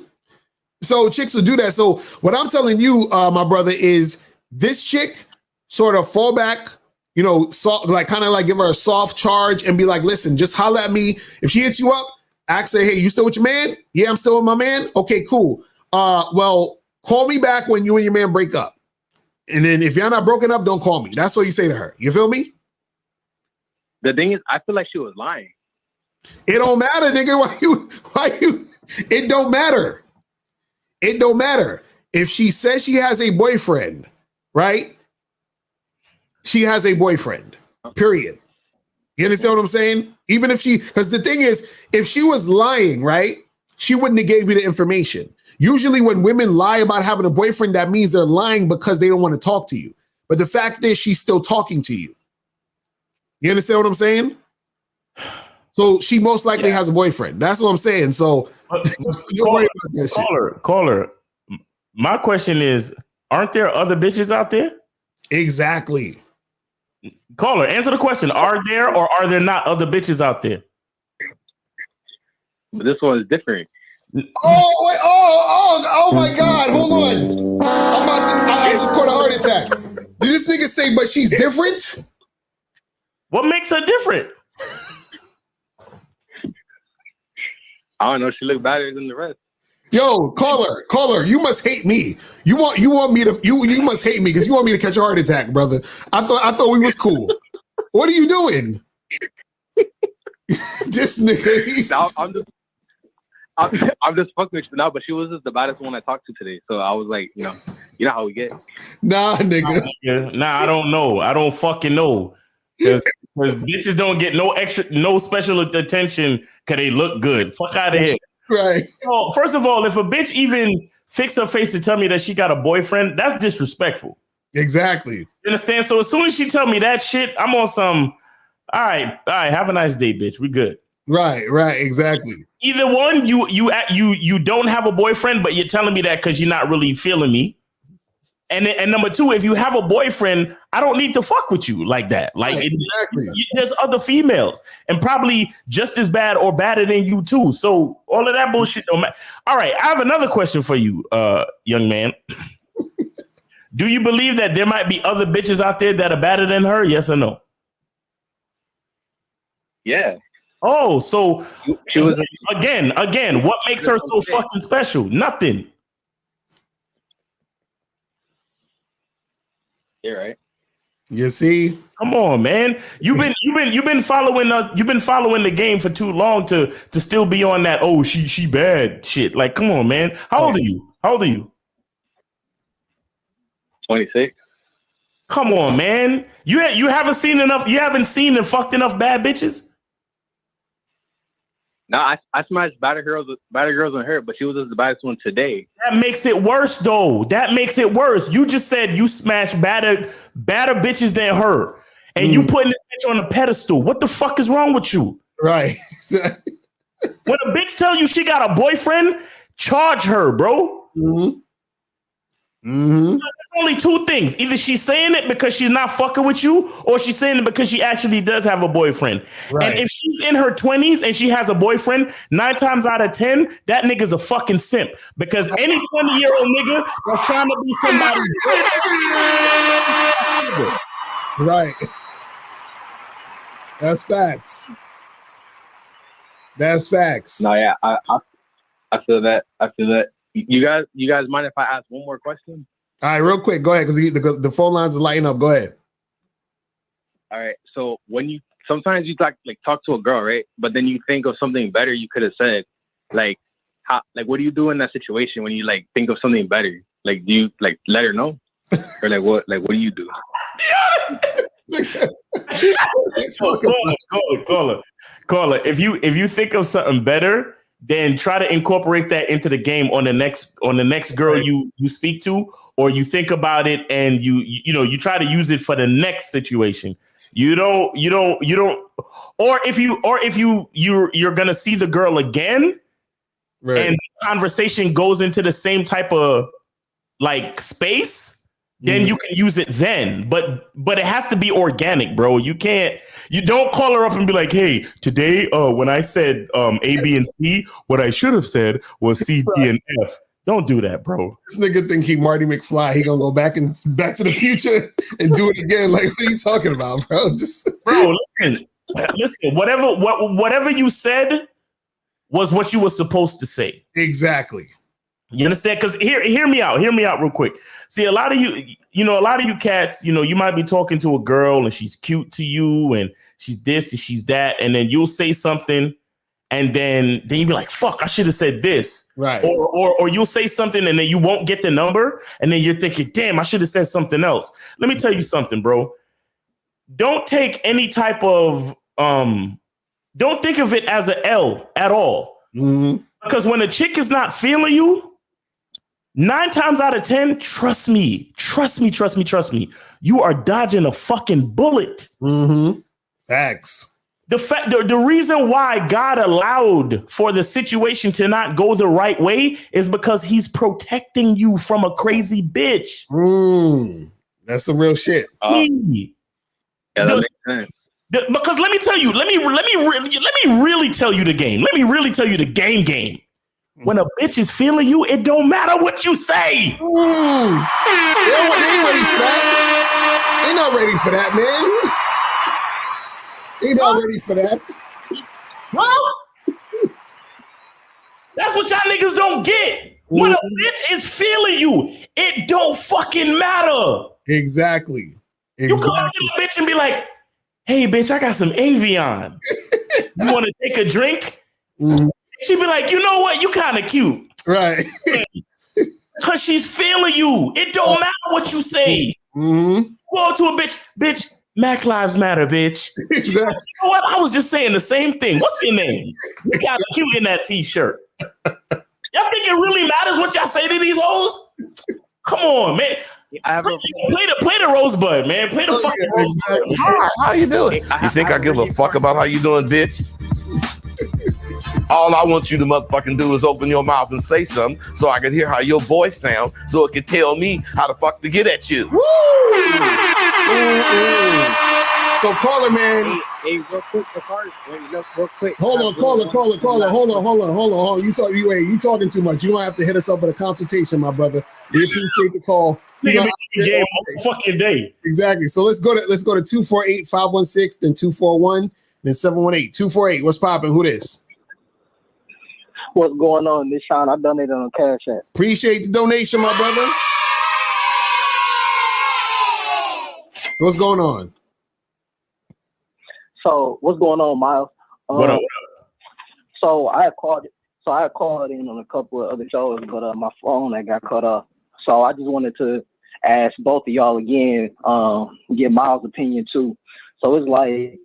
So chicks will do that. So what I'm telling you, my brother, is this chick sort of fall back, kind of like give her a soft charge and be like, listen, just holler at me. If she hits you up, ask her, hey, you still with your man? Yeah, I'm still with my man. Okay, cool. Well, call me back when you and your man break up. And then if you're not broken up, don't call me. That's what you say to her. You feel me? The thing is, I feel like she was lying. It don't matter, nigga. Why you? It don't matter. It don't matter. If she says she has a boyfriend, right? She has a boyfriend, period. You understand what I'm saying? Even if because the thing is, if she was lying, right? She wouldn't have gave you the information. Usually when women lie about having a boyfriend, that means they're lying because they don't want to talk to you. But the fact is she's still talking to you. You understand what I'm saying? So she most likely has a boyfriend. That's what I'm saying. So caller. My question is, aren't there other bitches out there? Exactly. Caller, answer the question. Are there or are there not other bitches out there? But this one is different. Oh my God. Hold on. I just caught a heart attack. Did this nigga say, but she's different? What makes her different? I don't know. She looked better than the rest. Yo, caller, you must hate me. You want me to you must hate me because you want me to catch a heart attack, brother. I thought we was cool. What are you doing? This nigga. I'm just fucking with you now, but she was just the baddest one I talked to today. So I was like, you know how we get. Nah, nigga. Nah, I don't know. I don't fucking know. Because bitches don't get no special attention because they look good. Fuck out of here. Right. Well, first of all, if a bitch even fix her face to tell me that she got a boyfriend, that's disrespectful. Exactly. You understand? So as soon as she tell me that shit, I'm on some, all right, have a nice day, bitch. We good. Right, exactly. Either one, you don't have a boyfriend, but you're telling me that because you're not really feeling me. And number two, if you have a boyfriend, I don't need to fuck with you like that. Like right, exactly. There's other females and probably just as bad or badder than you too. So all of that bullshit don't matter. All right, I have another question for you, young man. Do you believe that there might be other bitches out there that are badder than her? Yes or no? Yeah. Oh, so she was again. What makes her so fucking special? Nothing. You're right. You see? Come on, man. You've been following us. You've been following the game for too long to still be on that. Oh, she bad shit. Like, come on, man. How old are you? How old are you? 26. Come on, man. You haven't seen enough. You haven't seen and fucked enough bad bitches. No, I smashed better girls than her, but she was just the baddest one today. That makes it worse, though. That makes it worse. You just said you smashed better bitches than her, and you putting this bitch on a pedestal. What the fuck is wrong with you? Right. When a bitch tell you she got a boyfriend, charge her, bro. There's only two things. Either she's saying it because she's not fucking with you, or she's saying it because she actually does have a boyfriend. Right. And if she's in her 20s and she has a boyfriend, 9 times out of 10, that nigga's a fucking simp. Because any 20-year-old nigga that's trying to be somebody. Right. That's facts. That's facts. No, yeah, I feel that. You guys mind if I ask one more question? All right, real quick, go ahead, because the phone lines are lighting up. Go ahead. All right. So sometimes you talk to a girl, right? But then you think of something better you could have said. Like what do you do in that situation when you think of something better? Like, do you let her know? Or what do you do? Caller. If you think of something better, then try to incorporate that into the game on the next girl you speak to, or you think about it and you try to use it for the next situation. You don't, or if you're gonna see the girl again, right, and the conversation goes into the same type of space, then you can use it then. But it has to be organic, bro. You don't call her up and be like, hey, today when I said A, B, and C, what I should have said was C, D, and F. Don't do that, bro. This nigga think he Marty McFly. He gonna go back to the future and do it again. Like, what are you talking about, bro? Bro, listen. Whatever you said was what you were supposed to say. Exactly. You understand? Because hear me out real quick. See, a lot of you cats, you might be talking to a girl and she's cute to you and she's this and she's that, and then you'll say something, and then you'll be like, "Fuck, I should have said this." Right. Or you'll say something and then you won't get the number, and then you're thinking, "Damn, I should have said something else." Let me tell you something, bro. Don't take any type of don't think of it as an L at all. Because when a chick is not feeling you, 9 times out of 10, trust me, you are dodging a fucking bullet. Facts. The reason why God allowed for the situation to not go the right way is because he's protecting you from a crazy bitch. That's some real shit. Yeah, that makes sense. Because let me tell you, let me really tell you the game. Let me really tell you the game. When a bitch is feeling you, it don't matter what you say. They ain't ready for that. They not ready for that, man. They not ready for that. Well, that's what y'all niggas don't get. When a bitch is feeling you, it don't fucking matter. Exactly. You come up to this bitch and be like, "Hey, bitch, I got some Avion. You want to take a drink?" She'd be like, "You know what? You kind of cute." Right. Because she's feeling you. It don't matter what you say. Go up to a bitch, Mac Lives Matter, bitch. Exactly. You know what? I was just saying the same thing. What's your name? You got cute in that t-shirt. Y'all think it really matters what y'all say to these hoes? Come on, man. Play the rosebud, man. Play the fucking rosebud. How you doing? You think I give a fuck about how you doing, bitch? All I want you to motherfucking do is open your mouth and say something so I can hear how your voice sounds, so it can tell me how the fuck to get at you. So caller, man. Hey, real quick, real quick. Hold on, caller. Hold on. You talking too much. You don't have to hit us up with a consultation, my brother. We appreciate the call. Nigga, game all fucking day. Exactly. So let's go to 248-516, then 241, then 718. 248. What's popping? Who this? What's going on? This Sean. I donated on Cash App. Appreciate the donation, my brother. What's going on? So what's going on, Miles? What up? So I had called. So I had called in on a couple of other shows, but my phone had got cut off. So I just wanted to ask both of y'all again, get Miles' opinion too. So it's like,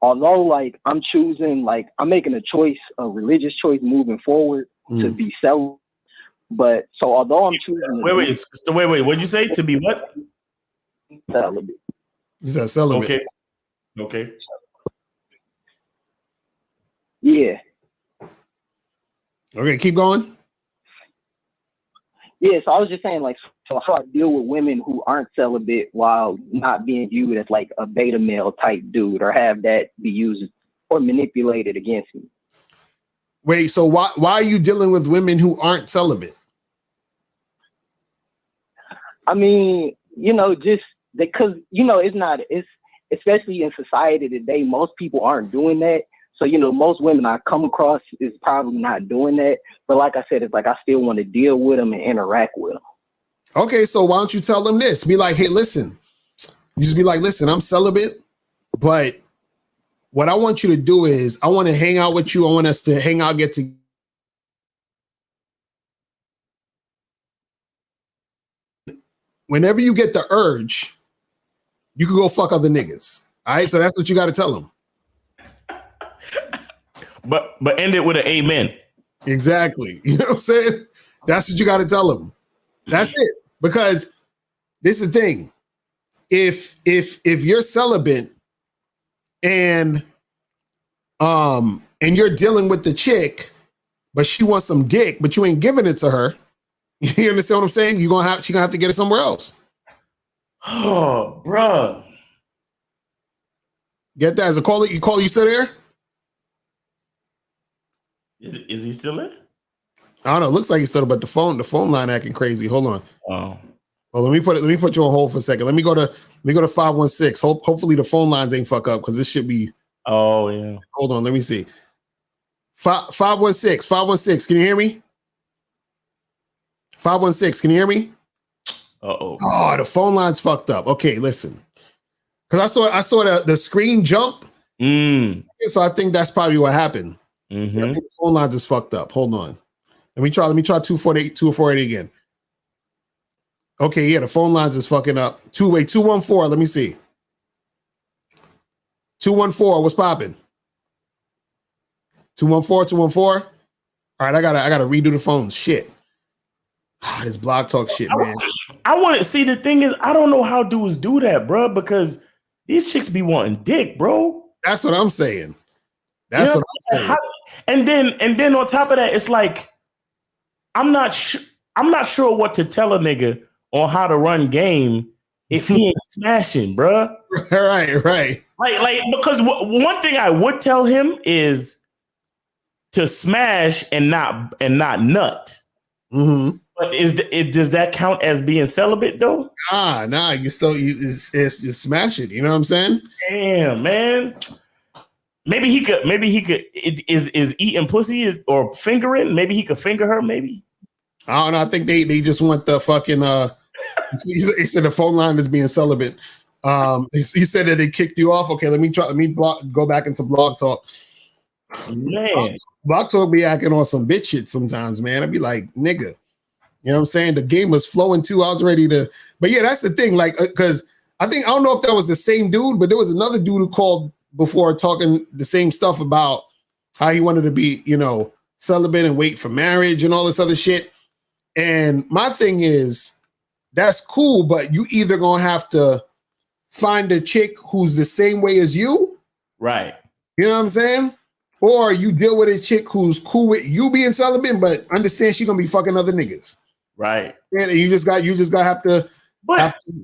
although like I'm choosing, like I'm making a choice, a religious choice moving forward to be celibate. But so although I'm choosing, Wait. What'd you say? To be what? Celibate. You said celibate. Okay. Yeah. Okay, keep going. Yeah, so I was just saying, like, so how I deal with women who aren't celibate while not being viewed as like a beta male type dude, or have that be used or manipulated against me. Wait, so why are you dealing with women who aren't celibate? I mean, just because it's especially in society today, most people aren't doing that. So, most women I come across is probably not doing that. But like I said, it's like I still want to deal with them and interact with them. Okay, so why don't you tell them this? Be like, hey, listen. You just be like, listen, I'm celibate, but what I want you to do is I want to hang out with you. I want us to hang out, get to. Whenever you get the urge, you can go fuck other niggas. All right, so that's what you got to tell them. But end it with an amen. Exactly. You know what I'm saying? That's what you got to tell them. That's it. Because this is the thing. If you're celibate and you're dealing with the chick, but she wants some dick, but you ain't giving it to her, you understand what I'm saying? She gonna have to get it somewhere else. Oh, bruh. Get that as a caller. You still there? Is he still there? I don't know. It looks like he's still, but the phone line acting crazy. Hold on. Oh. Well, let me put you on hold for a second. Let me go to 516. Hopefully the phone lines ain't fuck up, because this should be. Oh yeah. Hold on. Let me see. 516. Can you hear me? 516. Can you hear me? Uh-oh. Oh, the phone line's fucked up. Okay, listen. Because I saw the screen jump. So I think that's probably what happened. Mm-hmm. I think the phone lines is fucked up. Hold on. Let me try 248 again. Okay, yeah, the phone lines is fucking up. 214. Let me see. 214. What's popping? 214. All right, I gotta redo the phone. Shit. It's block talk shit, man. I want to see. The thing is, I don't know how dudes do that, bro, because these chicks be wanting dick, bro. That's what I'm saying. That's what I'm saying. And then on top of that, it's like I'm not sure what to tell a nigga on how to run game if he ain't smashing, bro. Right. Like because one thing I would tell him is to smash and not nut. Mm-hmm. But does that count as being celibate though? Nah. You smash it. You know what I'm saying? Damn, man. Maybe he could. Is eating pussy or fingering? Maybe he could finger her. Maybe. I don't know. I think they just want the fucking. He said the phone line is being celibate. He said that they kicked you off. Okay, let me go back into Blog Talk. Man, Blog Talk be acting on some bitch shit sometimes, man. I'd be like, nigga. You know what I'm saying? The game was flowing too. I was ready to, but yeah, that's the thing. Like, because I don't know if that was the same dude, but there was another dude who called before talking the same stuff about how he wanted to be, celibate and wait for marriage and all this other shit. And my thing is, that's cool, but you either gonna have to find a chick who's the same way as you, right? You know what I'm saying? Or you deal with a chick who's cool with you being celibate, but understand she's gonna be fucking other niggas. Right. And you just got have to,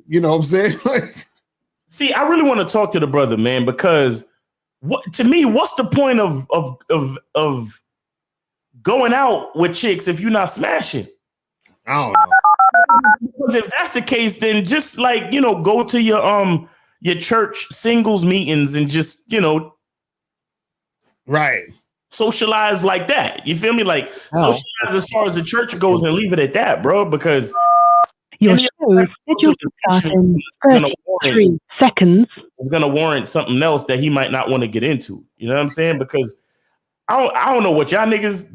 you know what I'm saying? See, I really want to talk to the brother, man, because to me, what's the point of going out with chicks if you're not smashing? I don't know. Because if that's the case, then just go to your church singles meetings and just right. Socialize like that. You feel me? Like socialize as far as the church goes and leave it at that, bro. Because your show Pause. Scheduled to start in 33 seconds. It's gonna warrant something else that he might not want to get into. You know what I'm saying? Because I don't know what y'all niggas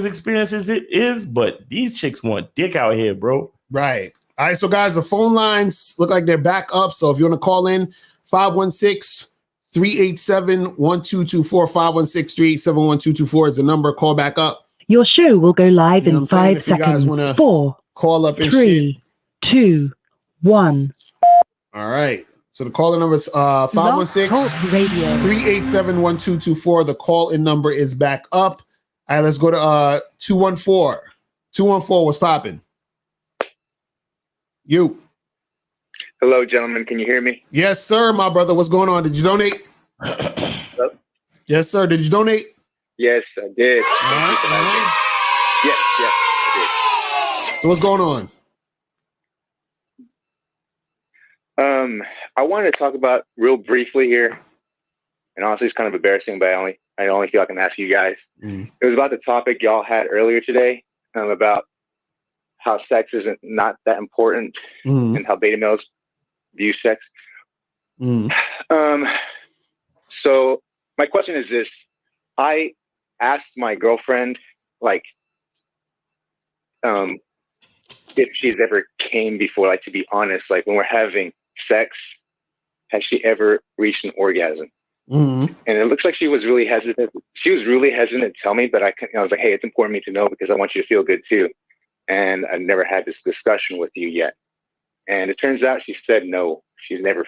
experiences it is, but these chicks want dick out here, bro. Right. All right, so guys, the phone lines look like they're back up. So if you want to call in, 516-387-1224, 516-387-1224 is the number. Call back up. Your show will go live You know in 5 If you guys seconds. want to 4, call up and 3, 2, 1. All right. So the call-in number is 516-387-1224. The call-in number is back up. All right, let's go to 214. 214, what's popping? You. Hello, gentlemen. Can you hear me? Yes, sir, my brother. What's going on? Did you donate? Hello? Yes, sir. Did you donate? Yes, I did. Yes, I did. So what's going on? I wanted to talk about real briefly here, and honestly, it's kind of embarrassing, but I only feel I can ask you guys. It was about the topic y'all had earlier today, about how sex isn't not that important, and how beta males view sex. So my question is this: I asked my girlfriend, like, if she's ever came before, like, to be honest, like when we're having sex, has she ever reached an orgasm? And it looks like she was really hesitant. She was really hesitant to tell me, but I was like, hey, it's important for me to know because I want you to feel good too. And I've never had this discussion with you yet. And it turns out she said no. She's never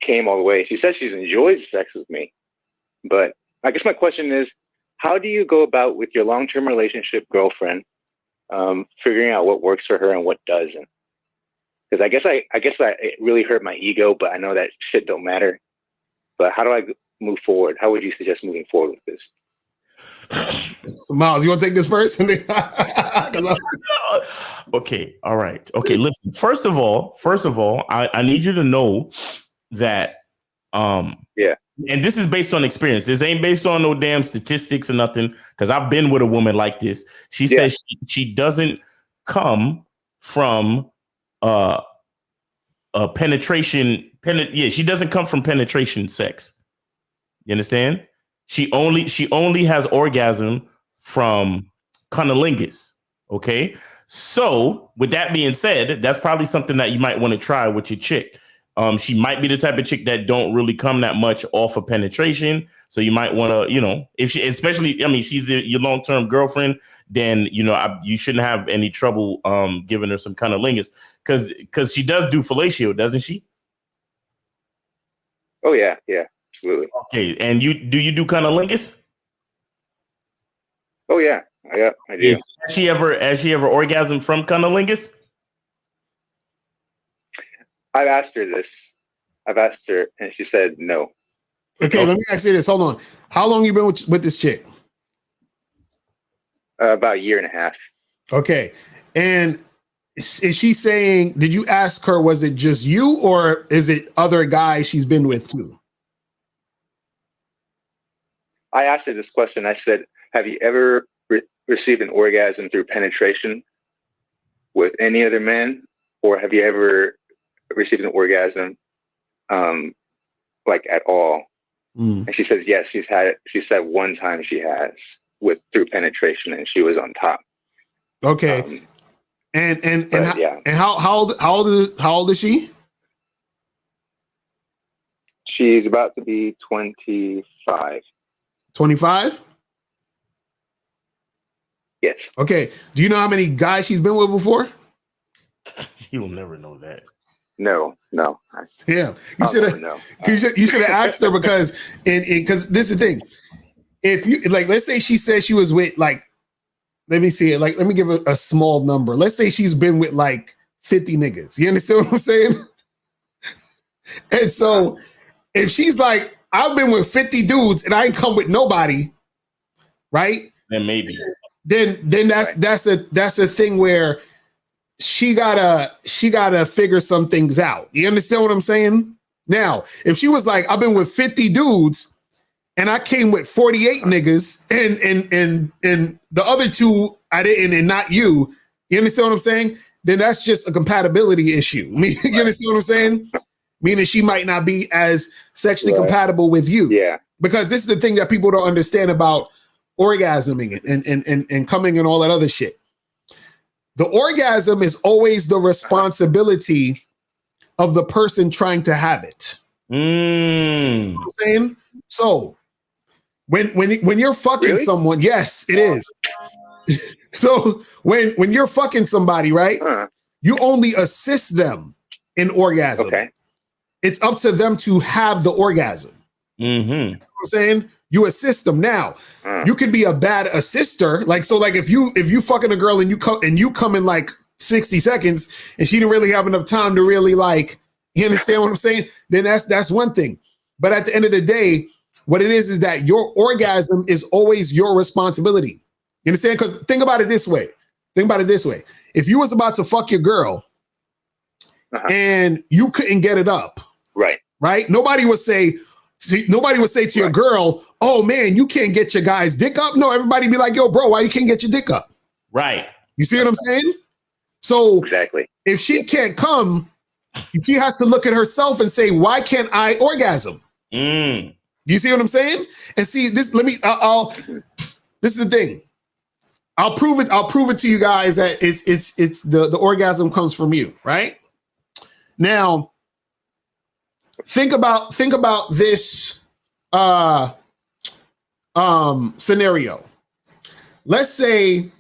came all the way. She says she's enjoyed sex with me. But I guess my question is, how do you go about with your long-term relationship girlfriend, figuring out what works for her and what doesn't? Because I guess it really hurt my ego, but I know that shit don't matter. But how do I move forward? How would you suggest moving forward with this? Miles, you want to take this first? Okay, all right. Okay, listen. First of all, I need you to know that and this is based on experience. This ain't based on no damn statistics or nothing, because I've been with a woman like this. She says she doesn't come from penetration. She doesn't come from penetration sex. You understand? She only has orgasm from cunnilingus. Okay. So with that being said, that's probably something that you might want to try with your chick. She might be the type of chick that don't really come that much off of penetration. So you might want to, if she, especially, she's your long-term girlfriend, then, you shouldn't have any trouble giving her some cunnilingus because she does do fellatio, doesn't she? Oh yeah, absolutely. Okay, and do you do cunnilingus? Oh yeah, I do. Has she ever orgasmed from cunnilingus? I've asked her, and she said no. Okay, let me ask you this. Hold on. How long you been with this chick? About a year and a half. Okay, and is she saying? Did you ask her? Was it just you, or is it other guys she's been with too? I asked her this question. I said, "Have you ever received an orgasm through penetration with any other men, or have you ever received an orgasm, like at all?" And she says, yes, she's had it. She said one time she has through penetration, and she was on top. Okay. How old is she? She's about to be 25. 25? Yes. Okay. Do you know how many guys she's been with before? You'll never know that. No. Yeah, you should have asked her because this is the thing. If you let's say she says she was with let me see it. Let me give a small number. Let's say she's been with 50 niggas. You understand what I'm saying? And so if she's like, I've been with 50 dudes and I ain't come with nobody, right? Then maybe. Then that's a thing where she gotta figure some things out. You understand what I'm saying? Now, if she was like, I've been with 50 dudes and I came with 48 niggas and the other two I didn't, and not you understand what I'm saying? then that's just a compatibility issue. You understand what I'm saying? Meaning she might not be as sexually compatible with you. Yeah. Because this is the thing that people don't understand about orgasming and coming and all that other shit. The orgasm is always the responsibility of the person trying to have it. You know what I'm saying? So when you're fucking someone, yes, it is. So when you're fucking somebody, right? You only assist them in orgasm. Okay. It's up to them to have the orgasm. You know what I'm saying? You assist them. Now, you could be a bad assister. Like, so like if you fucking a girl and you come in like 60 seconds and she didn't really have enough time to really like, you understand what I'm saying? Then that's one thing. But at the end of the day, what it is that your orgasm is always your responsibility. You understand? Because think about it this way. If you was about to fuck your girl and you couldn't get it up, right? Nobody would say to your girl, "Oh man, you can't get your guy's dick up." No, everybody be like, "Yo, bro, why you can't get your dick up?" Right. You see what I'm saying? So exactly, if she can't come, she has to look at herself and say, "Why can't I orgasm?" You see what I'm saying? And see this. I'll. This is the thing. I'll prove it. I'll prove it to you guys that it's the orgasm comes from you, right? Now, think about this scenario. Let's say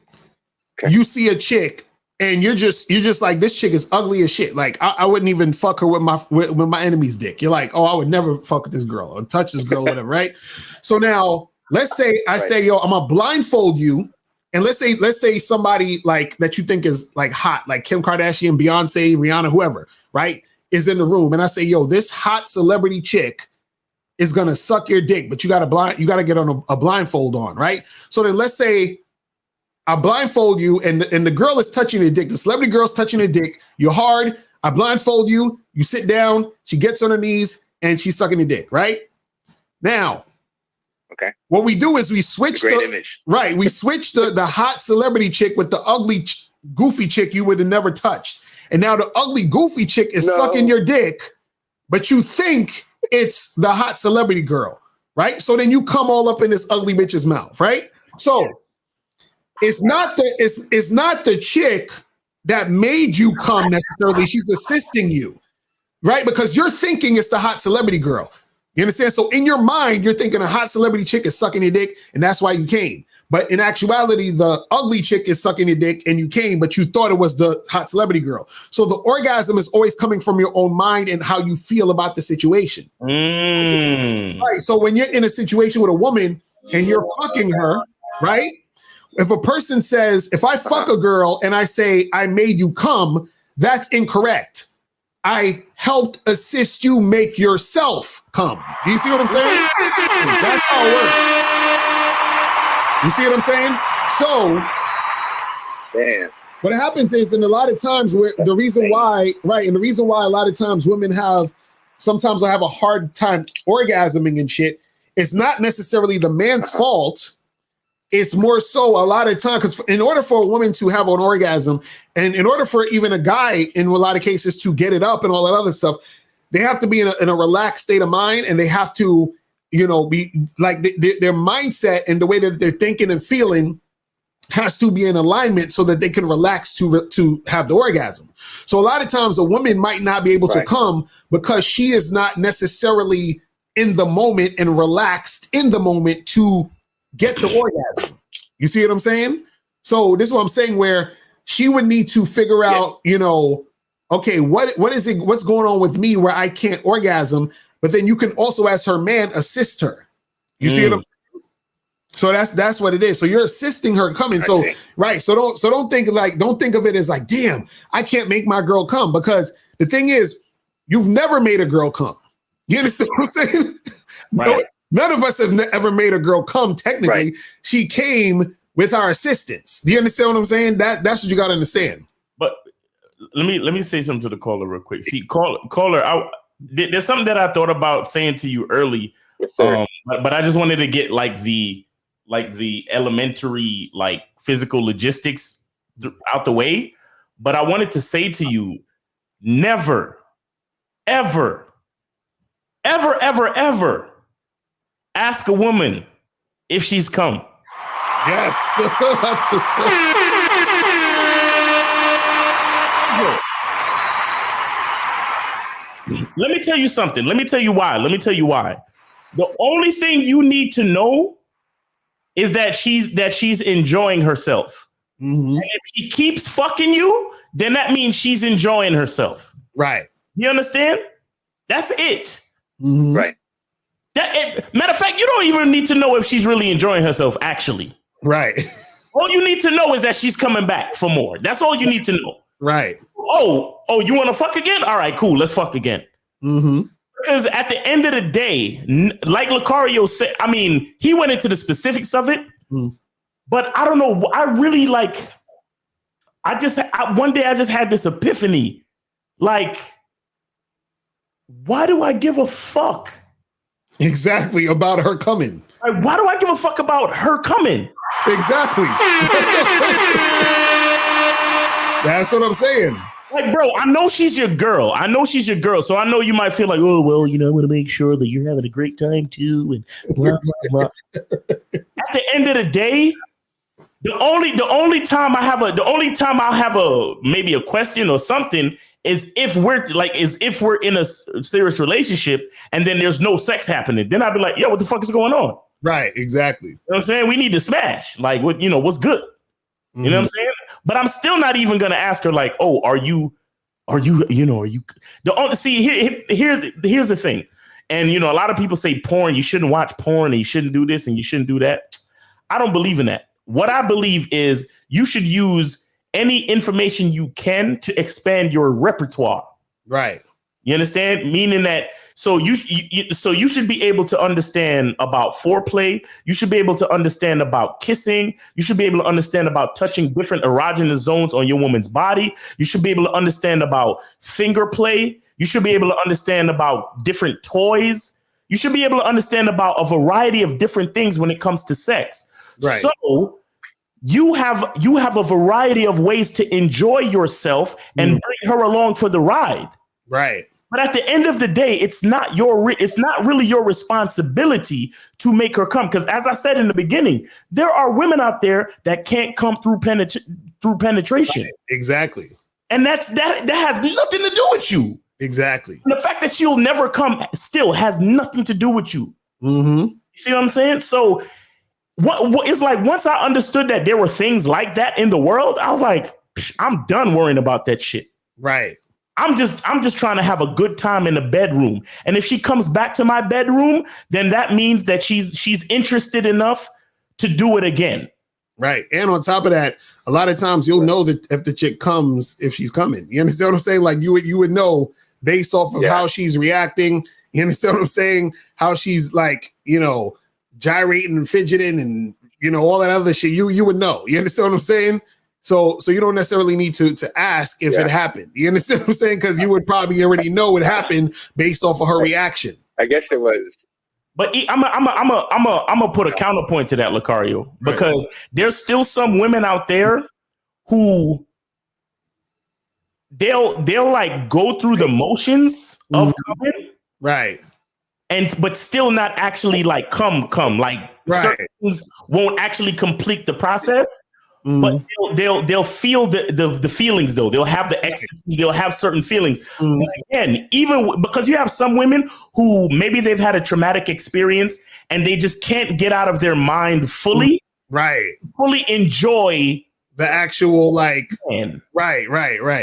you see a chick and you're just like, this chick is ugly as shit. Like I wouldn't even fuck her with my enemy's dick. You're like, oh, I would never fuck with this girl or touch this girl or whatever, right? So now let's say I say, yo, I'm gonna blindfold you. And let's say somebody like that you think is like hot, like Kim Kardashian, Beyonce, Rihanna, whoever, right, is in the room. And I say, yo, this hot celebrity chick is gonna suck your dick, but you gotta get on a blindfold on, right? So then let's say I blindfold you and the girl is touching your dick. The celebrity girl's touching your dick. You're hard. I blindfold you. You sit down. She gets on her knees and she's sucking your dick, right? Now, what we do is we switch we switch the hot celebrity chick with the ugly goofy chick you would have never touched. And now the ugly goofy chick is sucking your dick, but you think it's the hot celebrity girl, right? So then you come all up in this ugly bitch's mouth, right? So it's not the chick that made you come necessarily. She's assisting you, right? Because you're thinking it's the hot celebrity girl. You understand? So in your mind, you're thinking a hot celebrity chick is sucking your dick, and that's why you came. But in actuality, the ugly chick is sucking your dick, and you came, but you thought it was the hot celebrity girl. So the orgasm is always coming from your own mind and how you feel about the situation. Right. So when you're in a situation with a woman and you're fucking her, right? If a person says, if I fuck a girl and I say, I made you come, that's incorrect. I helped assist you make yourself come. Do you see what I'm saying? That's how it works. You see what I'm saying? So, what happens is, and a lot of times, the reason why a lot of times women sometimes have a hard time orgasming and shit, it's not necessarily the man's fault. It's more so a lot of time, because in order for a woman to have an orgasm, and in order for even a guy in a lot of cases to get it up and all that other stuff, they have to be in a relaxed state of mind, and they have to, be like their mindset and the way that they're thinking and feeling has to be in alignment so that they can relax to have the orgasm. So a lot of times a woman might not be able to come because she is not necessarily in the moment and relaxed in the moment to get the orgasm. You see what I'm saying? So this is what I'm saying, where she would need to figure out, okay, what is it? What's going on with me where I can't orgasm? But then you can also, as her man, assist her. You see what I'm saying? So that's what it is. So you're assisting her coming. So right. So don't think of it as like, damn, I can't make my girl come, because the thing is, you've never made a girl come. You understand what I'm saying? Right. None of us have ever made a girl come. Technically, she came with our assistance. Do you understand what I'm saying? That's what you got to understand. But let me say something to the caller real quick. See, caller, there's something that I thought about saying to you early, but I just wanted to get the elementary physical logistics out the way. But I wanted to say to you, never, ever, ever, ever, ever ask a woman if she's come. Yes, that's what I'm about to say. Let me tell you something. Let me tell you why. The only thing you need to know is that she's enjoying herself. Mm-hmm. And if she keeps fucking you, then that means she's enjoying herself. Right. You understand? That's it. Mm-hmm. Right. Matter of fact, you don't even need to know if she's really enjoying herself, actually. Right. All you need to know is that she's coming back for more. That's all you need to know. Right. Oh, you want to fuck again? All right, cool. Let's fuck again. Mm-hmm. Because at the end of the day, like Locario said, I mean, he went into the specifics of it, but I don't know. I really like, one day I just had this epiphany. Like, why do I give a fuck? Exactly, about her coming. Like, why do I give a fuck about her coming? Exactly. That's what I'm saying. Like, bro, I know she's your girl. So I know you might feel like, oh, well, I want to make sure that you're having a great time too. And blah, blah, blah. At the end of the day, the only time I'll have maybe a question or something is if we're in a serious relationship and then there's no sex happening. Then I'll be like, yo, what the fuck is going on? Right, exactly. You know what I'm saying? We need to smash. Like, what's good? You know what I'm saying? But I'm still not even gonna ask her like, oh, are you here's the thing. And a lot of people say porn, you shouldn't watch porn and you shouldn't do this and you shouldn't do that. I don't believe in that. What I believe is you should use any information you can to expand your repertoire. Right. You understand? Meaning that so you should be able to understand about foreplay. You should be able to understand about kissing. You should be able to understand about touching different erogenous zones on your woman's body. You should be able to understand about finger play. You should be able to understand about different toys. You should be able to understand about a variety of different things when it comes to sex. Right. So you have a variety of ways to enjoy yourself and bring her along for the ride. Right. But at the end of the day, it's not really your responsibility to make her come. Because as I said in the beginning, there are women out there that can't come through penetration. Right. Exactly. And that has nothing to do with you. Exactly. And the fact that she'll never come still has nothing to do with you. Mm-hmm. You see what I'm saying? So what it's like once I understood that there were things like that in the world, I was like, I'm done worrying about that shit. Right. I'm just trying to have a good time in the bedroom. And if she comes back to my bedroom, then that means that she's interested enough to do it again. Right. And on top of that, a lot of times you'll know that if the chick comes, if she's coming. You understand what I'm saying? Like you would know based off of how she's reacting. You understand what I'm saying? How she's like, gyrating and fidgeting and all that other shit. You would know. You understand what I'm saying? So you don't necessarily need to ask if it happened. You understand what I'm saying? Because you would probably already know it happened based off of her reaction. I guess it was. But I'm a put a counterpoint to that, Locario, because there's still some women out there who they'll like go through the motions of coming, right? But still not actually like come like certain things won't actually complete the process. But they'll feel the feelings though. They'll have the ecstasy. They'll have certain feelings. But again, even because you have some women who maybe they've had a traumatic experience and they just can't get out of their mind fully. Right. Fully enjoy the actual right.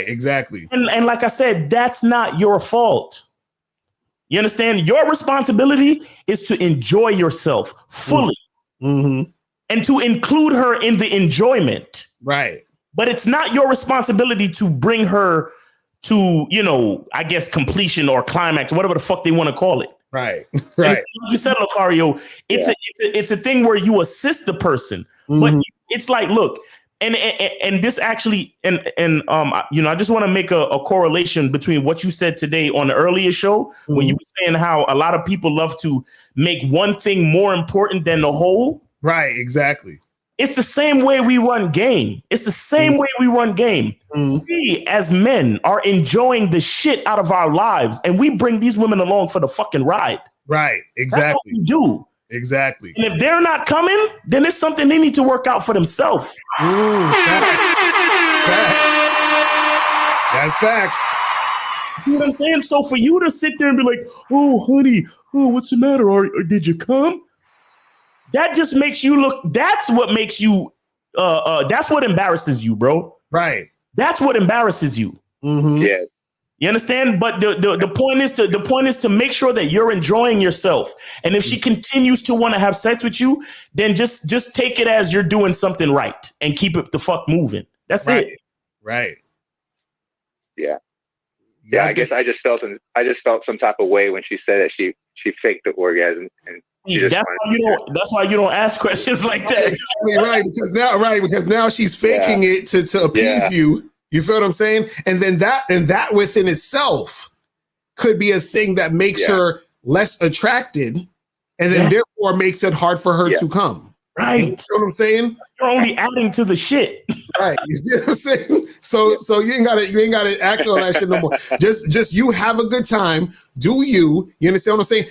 Exactly. And like I said, that's not your fault. You understand? Your responsibility is to enjoy yourself fully. Mm-hmm. And to include her in the enjoyment. Right. But it's not your responsibility to bring her to, I guess, completion or climax, whatever the fuck they want to call it. Right. Right. Like you said, Locario, it's a thing where you assist the person. But it's like, look, and this actually, and I just want to make a correlation between what you said today on the earlier show, when you were saying how a lot of people love to make one thing more important than the whole. Right, exactly. It's the same way we run game. It's the same way we run game. We as men are enjoying the shit out of our lives, and we bring these women along for the fucking ride. Right. Exactly. That's what we do. Exactly. And if they're not coming, then it's something they need to work out for themselves. Facts. That's facts. You know what I'm saying? So for you to sit there and be like, "Oh, honey, oh, what's the matter? Or did you come?" That just makes you look. That's what makes you. That's what embarrasses you, bro. Right. That's what embarrasses you. Yeah. You understand? But the point is to make sure that you're enjoying yourself. And if she continues to want to have sex with you, then just take it as you're doing something right and keep it the fuck moving. That's it. Right. Yeah. Yeah. I guess I just felt some type of way when she said that she faked the orgasm, and that's why you don't ask questions like that. Because now she's faking it to appease you. You feel what I'm saying? And then that within itself could be a thing that makes her less attracted, and then therefore makes it hard for her to come. Right. You know what I'm saying? You're only adding to the shit. Right. You see what I'm saying? So you ain't gotta ask all that shit no more. Just you have a good time. Do you understand what I'm saying?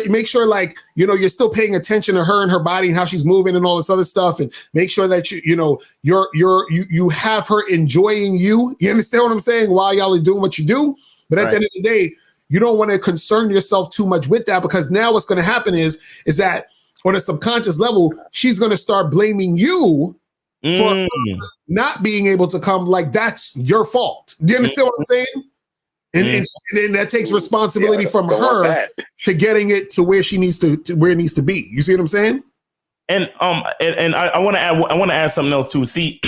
Make sure like, you're still paying attention to her and her body and how she's moving and all this other stuff, and make sure that you have her enjoying you. You understand what I'm saying? While y'all are doing what you do. But at the end of the day, you don't want to concern yourself too much with that, because now what's going to happen is that on a subconscious level, she's going to start blaming you for not being able to come, like that's your fault. Do you understand what I'm saying? And then that takes responsibility from her to getting it to where she needs to where it needs to be. You see what I'm saying? And I want to add something else too. See,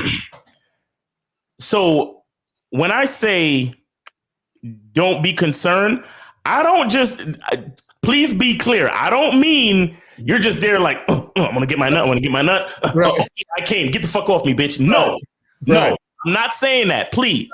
so when I say don't be concerned, I don't just. Please be clear. I don't mean you're just there like, I'm gonna get my nut. Right. Okay, I came. Get the fuck off me, bitch. No, I'm not saying that. Please.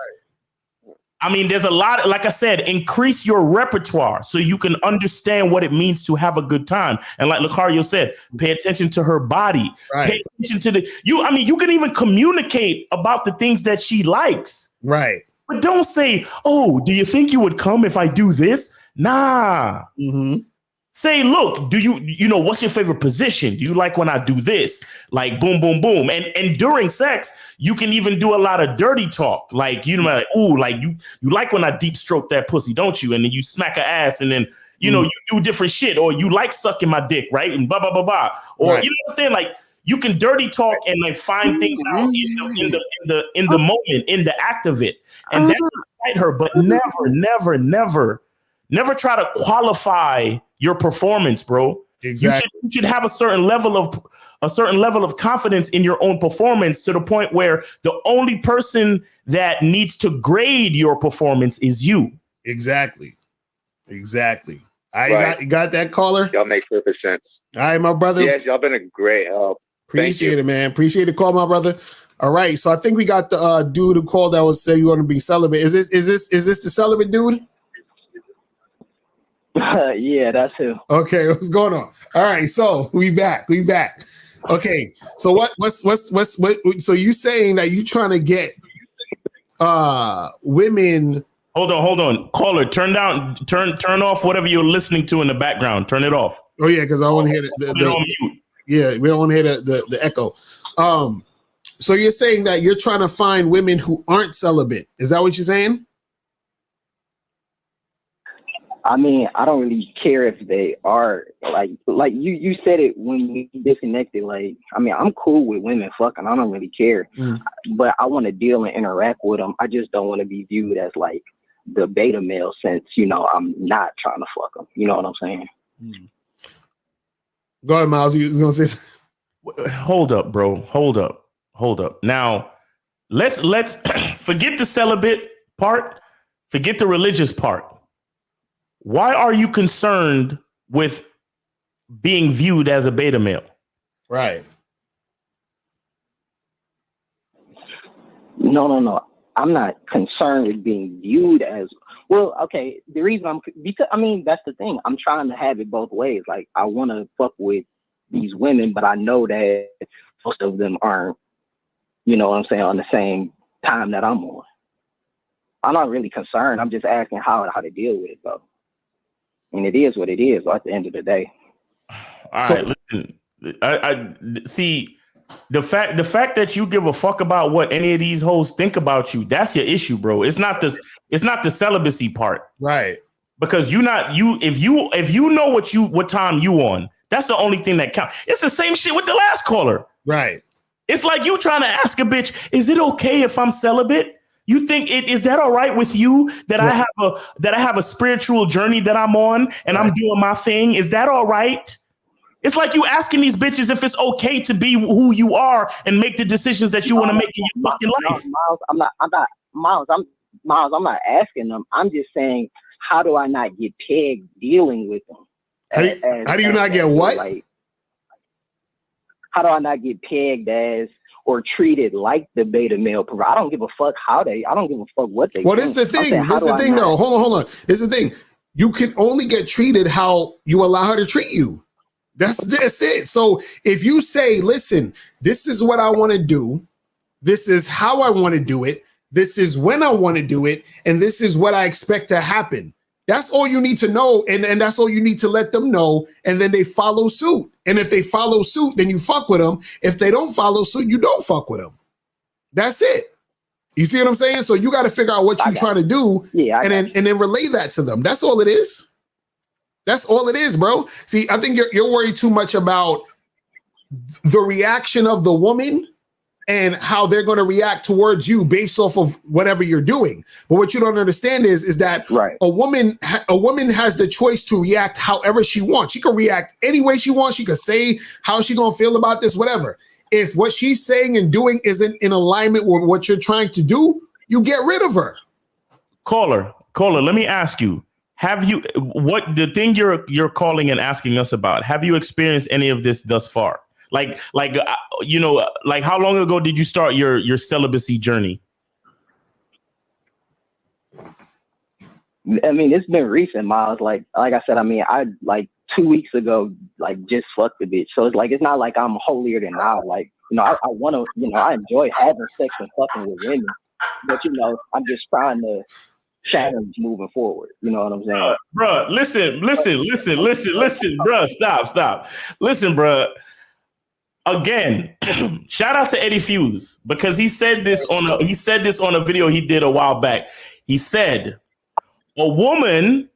Right. I mean, there's a lot. Like I said, increase your repertoire so you can understand what it means to have a good time. And like Locario said, pay attention to her body. Right. Pay attention to you can even communicate about the things that she likes. Right. But don't say, "Oh, do you think you would come if I do this?" Nah. Say, look, do you what's your favorite position? Do you like when I do this? Like boom, boom, boom. And during sex, you can even do a lot of dirty talk. Like, like, ooh, like you like when I deep stroke that pussy, don't you? And then you smack her ass, and then you do different shit, or you like sucking my dick, right? And blah blah blah blah. Or you know what I'm saying? Like you can dirty talk and like find things out in the moment, in the act of it. And that will excite her, but never try to qualify your performance, bro. Exactly. You should have a certain level of confidence in your own performance, to the point where the only person that needs to grade your performance is you. Exactly. You got that, caller? Y'all make perfect sense. All right, my brother. Yes, y'all been a great help. Appreciate it, man. Appreciate the call, my brother. All right, so I think we got the dude who called that was say you want to be celibate. Is this the celibate dude? Yeah, that's who. Okay, what's going on? All right, so we back. Okay, so what? So you saying that you trying to get women? Hold on, caller, turn off whatever you're listening to in the background. Turn it off. Oh yeah, because I want to hear the mute. Yeah, we don't want to hear the echo. So you're saying that you're trying to find women who aren't celibate? Is that what you're saying? I mean, I don't really care if they are like you said it when we disconnected. Like, I mean, I'm cool with women fucking. I don't really care, but I want to deal and interact with them. I just don't want to be viewed as like the beta male, since I'm not trying to fuck them. You know what I'm saying? Go ahead, Miles. You was gonna say? Hold up, bro. Hold up. Now, let's forget the celibate part. Forget the religious part. Why are you concerned with being viewed as a beta male? Right. No. I'm not concerned with being viewed as well. Okay, the reason because that's the thing. I'm trying to have it both ways. Like, I want to fuck with these women, but I know that most of them aren't, you know what I'm saying, on the same time that I'm on. I'm not really concerned. I'm just asking how to deal with it, though. And it is what it is at the end of the day. All right, listen. I see the fact that you give a fuck about what any of these hoes think about you. That's your issue, bro. It's not the celibacy part, right? Because if you know what time you on, that's the only thing that counts. It's the same shit with the last caller, right? It's like you trying to ask a bitch, is it okay if I'm celibate? You think is that all right with you that I have a spiritual journey that I'm on and I'm doing my thing? Is that all right? It's like you asking these bitches if it's okay to be who you are and make the decisions that you want to make in your fucking life. Miles, I'm not asking them. I'm just saying, how do I not get pegged dealing with them? How do you not get what? Like, how do I not get pegged as or treated like the beta male provider? I don't give a fuck I don't give a fuck what they Well, this is the thing. This is the thing, though. Hold on. This is the thing. You can only get treated how you allow her to treat you. That's it. So if you say, listen, this is what I want to do, this is how I want to do it, this is when I want to do it, and this is what I expect to happen. That's all you need to know, and that's all you need to let them know, and then they follow suit. And if they follow suit, then you fuck with them. If they don't follow suit, you don't fuck with them. That's it. You see what I'm saying? So you got to figure out what you're trying to do, and then relay that to them. That's all it is. That's all it is, bro. See, I think you're worried too much about the reaction of the woman and how they're going to react towards you based off of whatever you're doing. But what you don't understand is that a woman has the choice to react however she wants. She can react any way she wants. She could say how she going to feel about this, whatever. If what she's saying and doing isn't in alignment with what you're trying to do, you get rid of her. Caller, let me ask you. Have you the thing you're calling and asking us about? Have you experienced any of this thus far? Like how long ago did you start your celibacy journey? I mean, it's been recent, Miles. Like I said, I mean, I 2 weeks ago, just fucked the bitch. So it's like, it's not like I'm holier than thou. Like, I want to, I enjoy having sex and fucking with women, but I'm just trying to challenge moving forward. You know what I'm saying? Bruh, listen, bruh, stop. Listen, bruh. Again, shout out to Eddie Fuse, because he said this on a video he did a while back. He said, a woman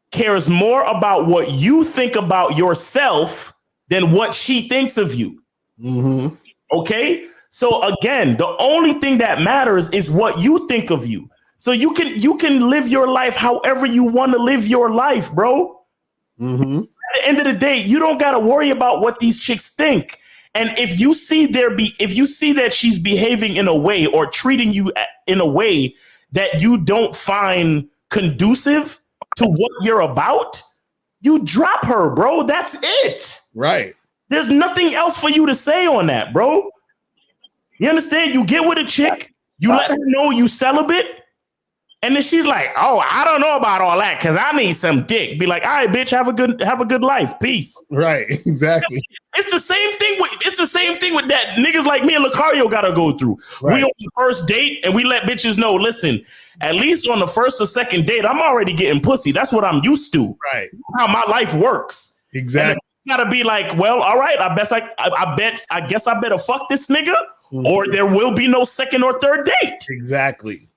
cares more about what you think about yourself than what she thinks of you. Mm-hmm. Okay? So again, the only thing that matters is what you think of you. So you can live your life however you want to live your life, bro. Mm-hmm. At the end of the day, you don't got to worry about what these chicks think. And if you see that she's behaving in a way or treating you in a way that you don't find conducive to what you're about, you drop her, bro. That's it. Right. There's nothing else for you to say on that, bro. You understand? You get with a chick, you let her know you celibate, and then she's like, "Oh, I don't know about all that because I need some dick." Be like, "All right, bitch, have a good life, peace." Right, exactly. It's the same thing with that niggas like me and Locario gotta go through. Right. We on the first date and we let bitches know, listen, at least on the first or second date, I'm already getting pussy. That's what I'm used to. Right. How my life works. Exactly. You gotta be like, well, all right, I guess I better fuck this nigga, or there will be no second or third date. Exactly.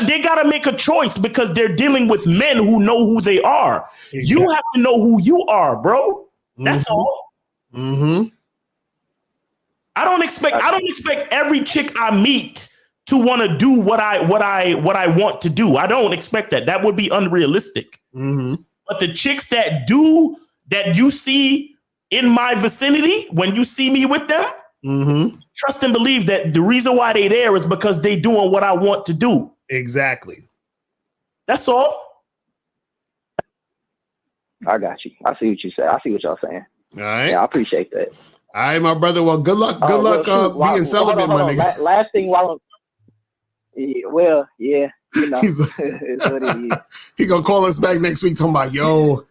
They gotta make a choice because they're dealing with men who know who they are. Exactly. You have to know who you are, bro. That's all. Mm-hmm. I don't expect every chick I meet to want to do what I want to do. I don't expect that. That would be unrealistic. Mm-hmm. But the chicks that do, that you see in my vicinity, when you see me with them, mm-hmm. trust and believe that the reason why they there is because they doing what I want to do. Exactly. That's all. I got you. I see what you say. I see what y'all saying. All right. Yeah, I appreciate that. All right, my brother. Well, good luck. Good luck being celibate, my nigga. Last thing while it's what it is. He gonna call us back next week talking about, yo,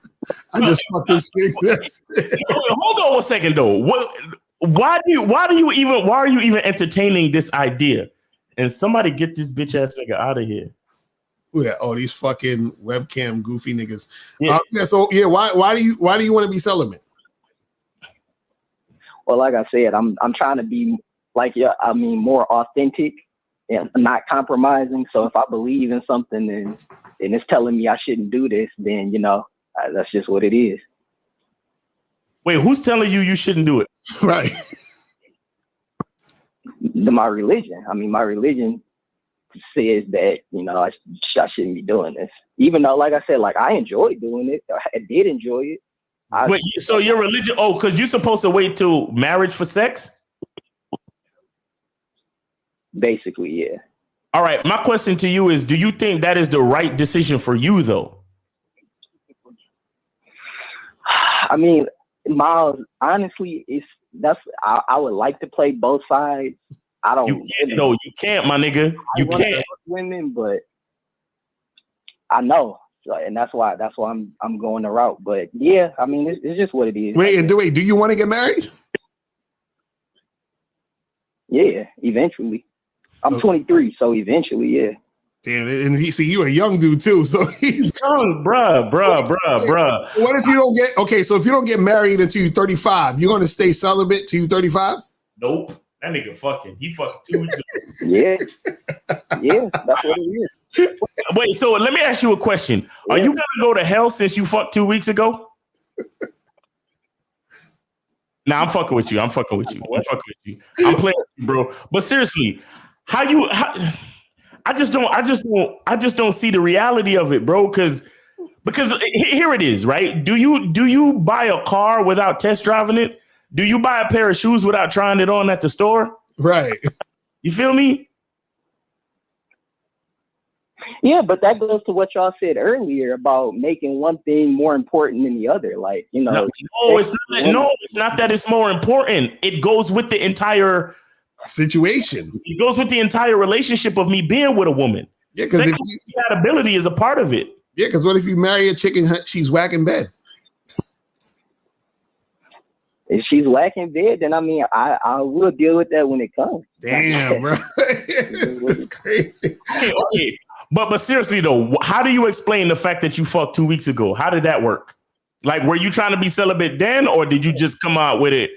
I just fucked this thing. Hold on 1 second though. why are you even entertaining this idea? And somebody get this bitch ass nigga out of here. Who that? Oh, these fucking webcam goofy niggas. Yeah. Why do you want to be celibate? Well, like I said, I'm trying to be more authentic and not compromising. So if I believe in something and it's telling me I shouldn't do this, then that's just what it is. Wait, who's telling you shouldn't do it? Right. My religion. My religion says that I shouldn't be doing this, even though, like I said, I enjoy doing it. I did enjoy it. Wait, so your religion? Oh, because you're supposed to wait till marriage for sex? Basically, yeah. All right. My question to you is: do you think that is the right decision for you, though? Miles, honestly, I would like to play both sides. I don't. You can't, though. You can't, my nigga. You can't. Women, but I know, and that's why I'm going the route. But yeah, it's just what it is. Wait, do you want to get married? Yeah, eventually. I'm 23, so eventually, yeah. Damn it! And you a young dude too, so he's young, bruh. What if you don't get So if you don't get married until you're 35, you're gonna stay celibate till you're 35? Nope. That nigga fucking. He fucking 2 weeks ago. Yeah, that's what it is. Wait, so let me ask you a question. Are you gonna go to hell since you fucked 2 weeks ago? Nah, I'm fucking with you. I'm playing with you, bro. But seriously, I just don't see the reality of it, bro. Because here it is, right? Do you buy a car without test driving it? Do you buy a pair of shoes without trying it on at the store? Right. You feel me? Yeah, but that goes to what y'all said earlier about making one thing more important than the other. No, it's not that it's more important. It goes with the entire situation. It goes with the entire relationship of me being with a woman. Yeah, because compatibility is a part of it. Yeah, because what if you marry a chick and she's whacking bed? If she's whacking bed, then I will deal with that when it comes. Damn, bro. This is crazy. Okay. But seriously though, how do you explain the fact that you fucked 2 weeks ago? How did that work? Were you trying to be celibate then, or did you just come out with it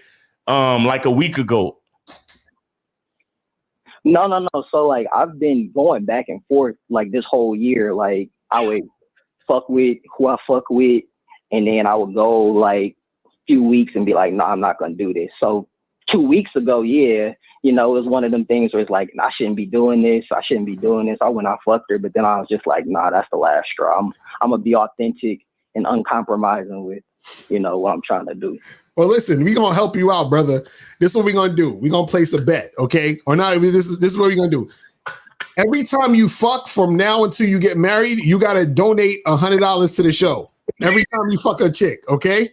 a week ago? No. So I've been going back and forth this whole year. I would fuck with who I fuck with, and then I would go few weeks and be like, no, I'm not gonna do this. So 2 weeks ago, it was one of them things where it's I shouldn't be doing this. I went out fucked her, but then I was just like, nah, that's the last straw. I'm gonna be authentic and uncompromising with, what I'm trying to do. Well, listen, we're gonna help you out, brother. This is what we're gonna do. We're gonna place a bet, okay? Or not, this is what we're gonna do. Every time you fuck from now until you get married, you gotta donate $100 to the show. Every time you fuck a chick, okay?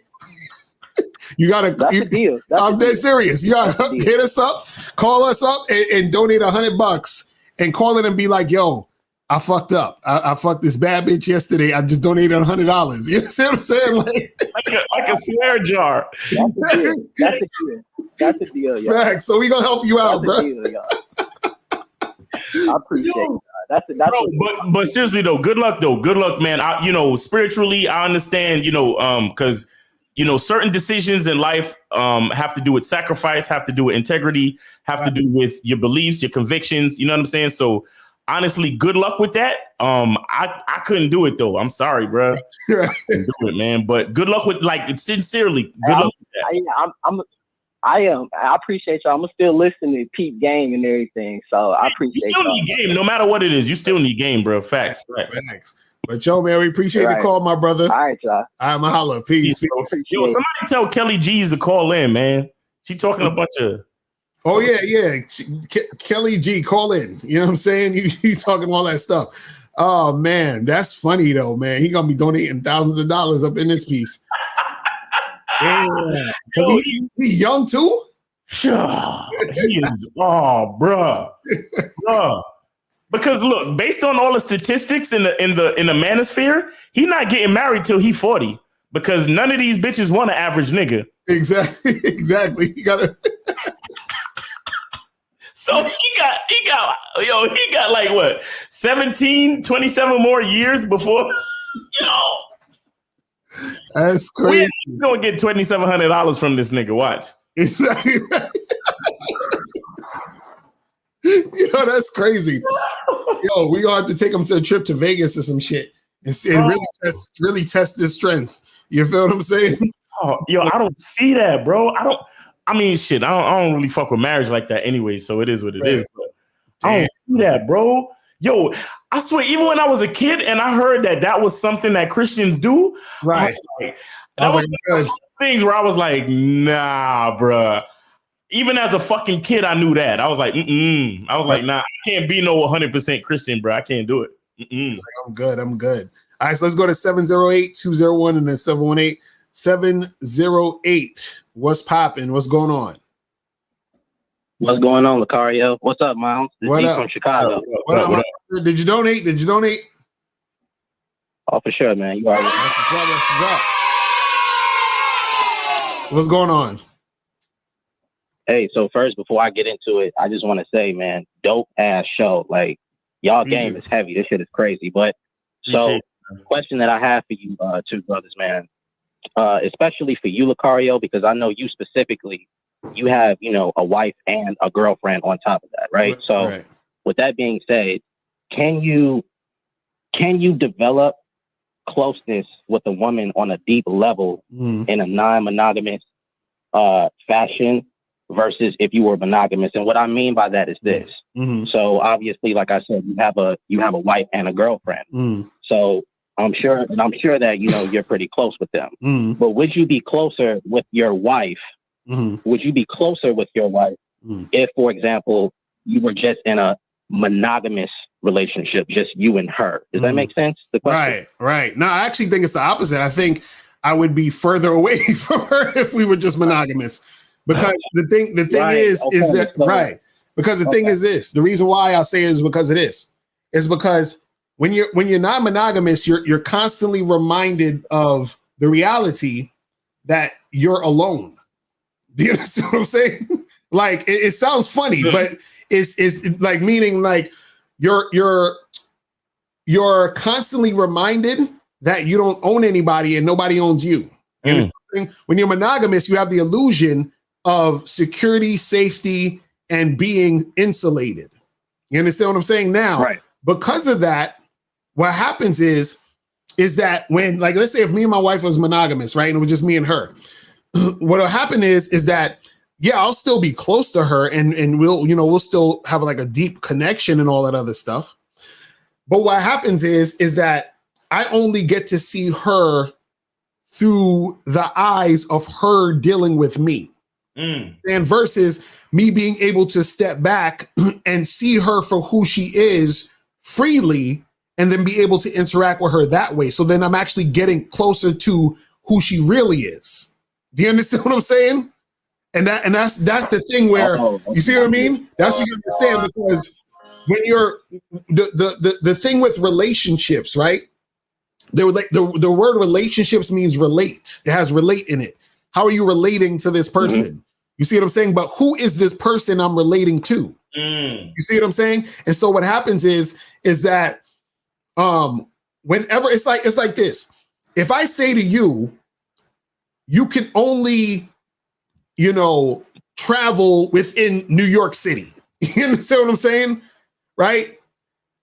You gotta. That's a deal. I'm dead serious. You gotta hit us up, call us up, and donate $100, and call it and be like, "Yo, I fucked up. I fucked this bad bitch yesterday. I just donated $100." You see what I'm saying? Like a swear jar. That's a deal. Y'all. Facts. So we gonna help you out, bro. I appreciate it. That's but seriously though, good luck, man. Spiritually, I understand. Because. Certain decisions in life have to do with sacrifice, have to do with integrity, have to do with your beliefs, your convictions. You know what I'm saying? So honestly, good luck with that. I couldn't do it though. I'm sorry, bro. Couldn't do it, man. But good luck with sincerely. Good luck with that. I appreciate y'all. I'm still listening to Peep Game and everything. So I appreciate you. Still need game, no matter what it is. You still need game, bro. Facts. But yo, man, we appreciate the call, my brother. All right, y'all. All right, mahalo. Peace. Yo, somebody tell Kelly G's to call in, man. She talking a bunch of. Oh yeah. Kelly G, call in. You know what I'm saying? You talking all that stuff. Oh man, that's funny though, man. He gonna be donating thousands of dollars up in this piece. Yeah, he young too. Sure, he is. Oh, bruh. Because look, based on all the statistics in the manosphere, he's not getting married till he's 40. because none of these bitches want an average nigga. Exactly. You gotta. So he got like what, 17, 27 more years before, That's crazy. We're gonna get $2,700 from this nigga. Watch. Exactly right. That's crazy. We gonna have to take him to a trip to Vegas or some shit and really test his strength. You feel what I'm saying? Oh, I don't see that, bro. I don't really fuck with marriage like that anyway, so it is what it is. But I don't see that, bro. Yo, I swear, even when I was a kid and I heard that was something that Christians do, right? That was like things where I was like, nah, bro. Even as a fucking kid, I knew that. I was like, I was like, nah, I can't be no 100% Christian, bro. I can't do it. Like, I'm good. All right, so let's go to 708-201 and then 718. 708. What's popping? What's going on? What's going on, Locario? What's up, Miles? What up? From Chicago. What up? Did you donate? Oh, for sure, man. You already. What's going on? Hey, so first, before I get into it, I just want to say, man, dope ass show. Like, y'all game is heavy. This shit is crazy. But so, question that I have for you, two brothers, man, especially for you, Locario, because I know you specifically, you have, a wife and a girlfriend on top of that, right? So, with that being said, can you develop closeness with a woman on a deep level in a non-monogamous fashion versus if you were monogamous? And what I mean by that is this. So obviously, like I said, you have a wife and a girlfriend. So I'm sure that you're pretty close with them. But would you be closer with your wife? Would you be closer with your wife if, for example, you were just in a monogamous relationship, just you and her? Does that make sense? The question? Right. No, I actually think it's the opposite. I think I would be further away from her if we were just monogamous. Because the thing is that right. Because the thing is this. The reason why I'll say is because of this. Is because when you're not monogamous, you're constantly reminded of the reality that you're alone. Do you understand what I'm saying? Like it sounds funny, but it's like meaning like you're constantly reminded that you don't own anybody and nobody owns you. When you're monogamous, you have the illusion of security, safety, and being insulated. You understand what I'm saying? Now, because of that, what happens is that when, like, let's say if me and my wife was monogamous, right? And it was just me and her, what'll happen is that, yeah, I'll still be close to her and we'll still have like a deep connection and all that other stuff. But what happens is that I only get to see her through the eyes of her dealing with me. And versus me being able to step back and see her for who she is freely and then be able to interact with her that way. So then I'm actually getting closer to who she really is. Do you understand what I'm saying? And that's the thing where you see what I mean? That's what you understand, because when you're the thing with relationships, right? The word relationships means relate. It has relate in it. How are you relating to this person? You see what I'm saying? But who is this person I'm relating to? You see what I'm saying? And so what happens is that whenever it's like this. If I say to you, you can only, travel within New York City. You understand what I'm saying? Right?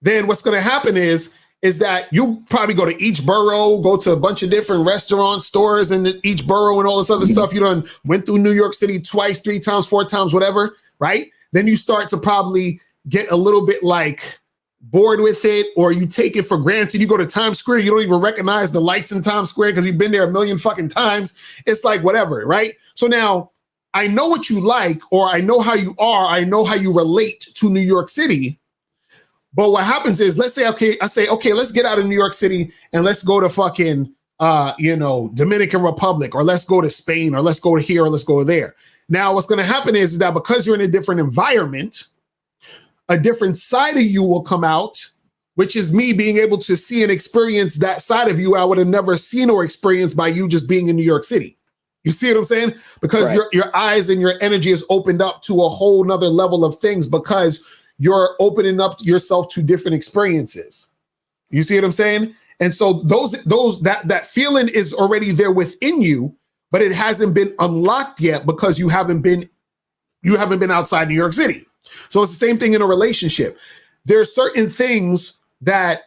Then what's going to happen is that you probably go to each borough, go to a bunch of different restaurants, stores in each borough and all this other stuff. You done went through New York City twice, 3 times, 4 times, whatever, right? Then you start to probably get a little bit like bored with it, or you take it for granted. You go to Times Square, you don't even recognize the lights in Times Square because you've been there a million fucking times. It's like whatever, right? So now I know what you like, or I know how you are. I know how you relate to New York City. But what happens is, let's say, okay, let's get out of New York City and let's go to fucking, Dominican Republic, or let's go to Spain, or let's go to here, or let's go there. Now, what's going to happen is that because you're in a different environment, a different side of you will come out, which is me being able to see and experience that side of you I would have never seen or experienced by you just being in New York City. You see what I'm saying? Because your eyes and your energy is opened up to a whole nother level of things because you're opening up yourself to different experiences. You see what I'm saying? And so that feeling is already there within you, but it hasn't been unlocked yet because you haven't been outside New York City. So it's the same thing in a relationship. There are certain things that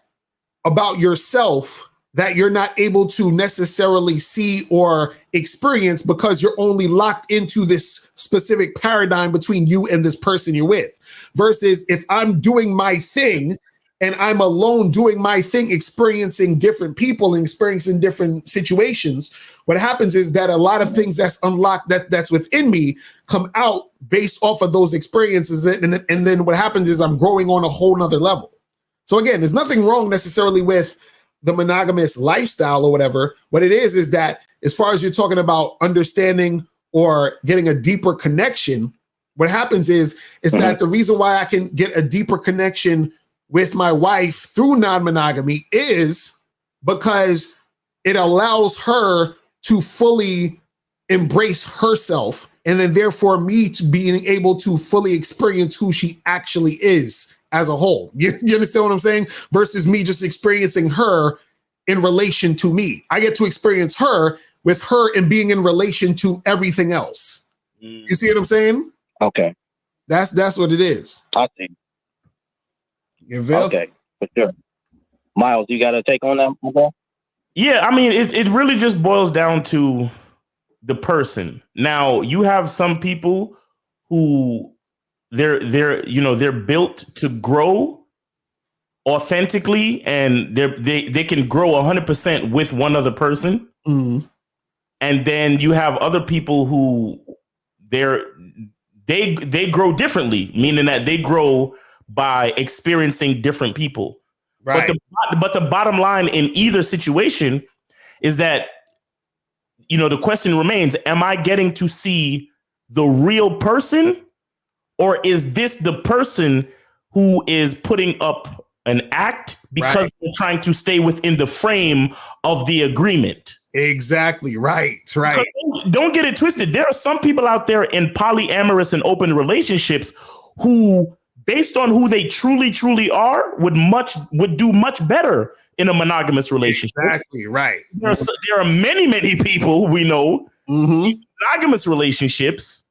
about yourself that you're not able to necessarily see or experience because you're only locked into this specific paradigm between you and this person you're with. Versus if I'm doing my thing and I'm alone doing my thing, experiencing different people and experiencing different situations, what happens is that a lot of things that's unlocked, that's within me, come out based off of those experiences. And then what happens is I'm growing on a whole nother level. So again, there's nothing wrong necessarily with the monogamous lifestyle or whatever. What it is that as far as you're talking about understanding or getting a deeper connection, what happens is that the reason why I can get a deeper connection with my wife through non-monogamy is because it allows her to fully embrace herself, and then therefore me to being able to fully experience who she actually is as a whole. You understand what I'm saying? Versus me just experiencing her in relation to me. I get to experience her with her and being in relation to everything else. You see what I'm saying? Okay. That's what it is. I see. Okay, for sure. Miles, you got to take on that, my boy? Yeah, I mean, it really just boils down to the person. Now, you have some people who they're built to grow authentically, and they can grow 100% with one other person. Mm-hmm. And then you have other people who they grow differently, meaning that they grow by experiencing different people. Right. But the bottom line in either situation is that, the question remains, am I getting to see the real person, or is this the person who is putting up an act because they're trying to stay within the frame of the agreement? Exactly. Right. Don't get it twisted. There are some people out there in polyamorous and open relationships who, based on who they truly are, would do much better in a monogamous relationship. Exactly right. There are many people we know in monogamous relationships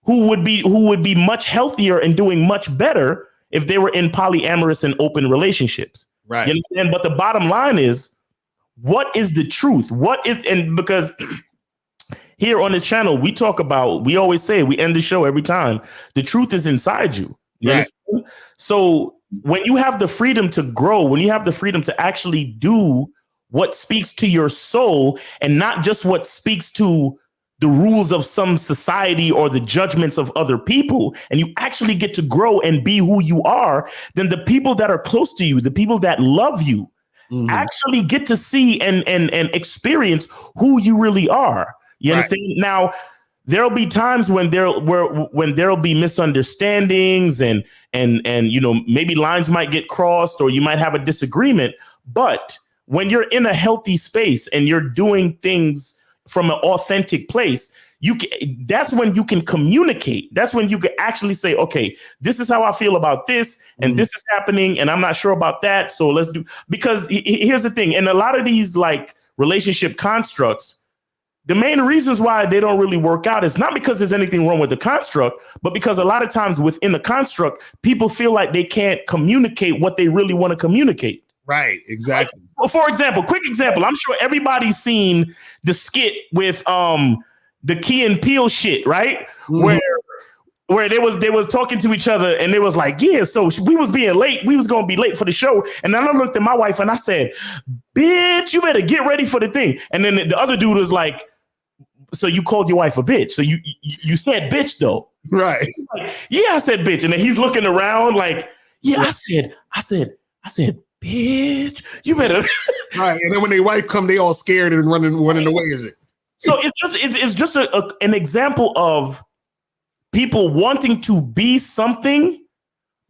who would be much healthier and doing much better if they were in polyamorous and open relationships. Right. You understand? But the bottom line is, what is the truth? Because here on this channel, we always say, we end the show every time, the truth is inside you. You understand? So when you have the freedom to grow, when you have the freedom to actually do what speaks to your soul and not just what speaks to the rules of some society or the judgments of other people, and you actually get to grow and be who you are, then the people that are close to you, the people that love you, actually get to see and experience who you really are. You understand? Now, there'll be times when there'll be misunderstandings and maybe lines might get crossed, or you might have a disagreement. But when you're in a healthy space and you're doing things from an authentic place, that's when you can communicate. That's when you can actually say, okay, this is how I feel about this, and this is happening, and I'm not sure about that. So let's do, because here's the thing. In a lot of these like relationship constructs, the main reasons why they don't really work out is not because there's anything wrong with the construct, but because a lot of times within the construct, people feel like they can't communicate what they really want to communicate. Right, exactly. Like, for example, quick example, I'm sure everybody's seen the skit with the Key and Peele shit, right? Where they was talking to each other, and they was like, yeah, so we was being late. We was going to be late for the show. And then I looked at my wife and I said, bitch, you better get ready for the thing. And then the other dude was like, so you called your wife a bitch. So you said bitch though. Right. Like, yeah, I said bitch. And then he's looking around like, yeah, I said, bitch, you better. Right. And then when their wife come, they all scared and running away, is it? So it's just an example of people wanting to be something,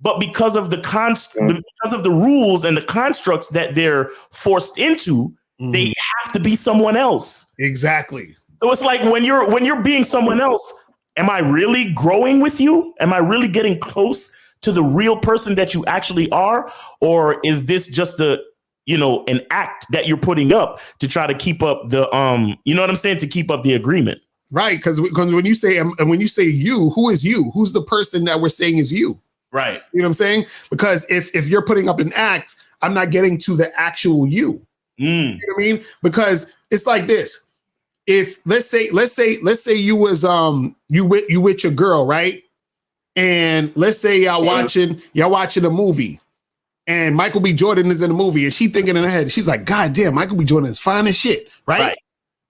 but because of because of the rules and the constructs that they're forced into, they have to be someone else. Exactly. So it's like when you're being someone else, am I really growing with you? Am I really getting close to the real person that you actually are? Or is this just an act that you're putting up to try to keep up the you know what I'm saying? To keep up the agreement. Right. Because when you say you, who is you? Who's the person that we're saying is you? Right. You know what I'm saying? Because if you're putting up an act, I'm not getting to the actual you. You know what I mean? Because it's like this. If let's say you was you with your girl, right? And let's say y'all watching a movie, and Michael B. Jordan is in the movie, and she thinking in her head, she's like, God damn, Michael B. Jordan is fine as shit, right?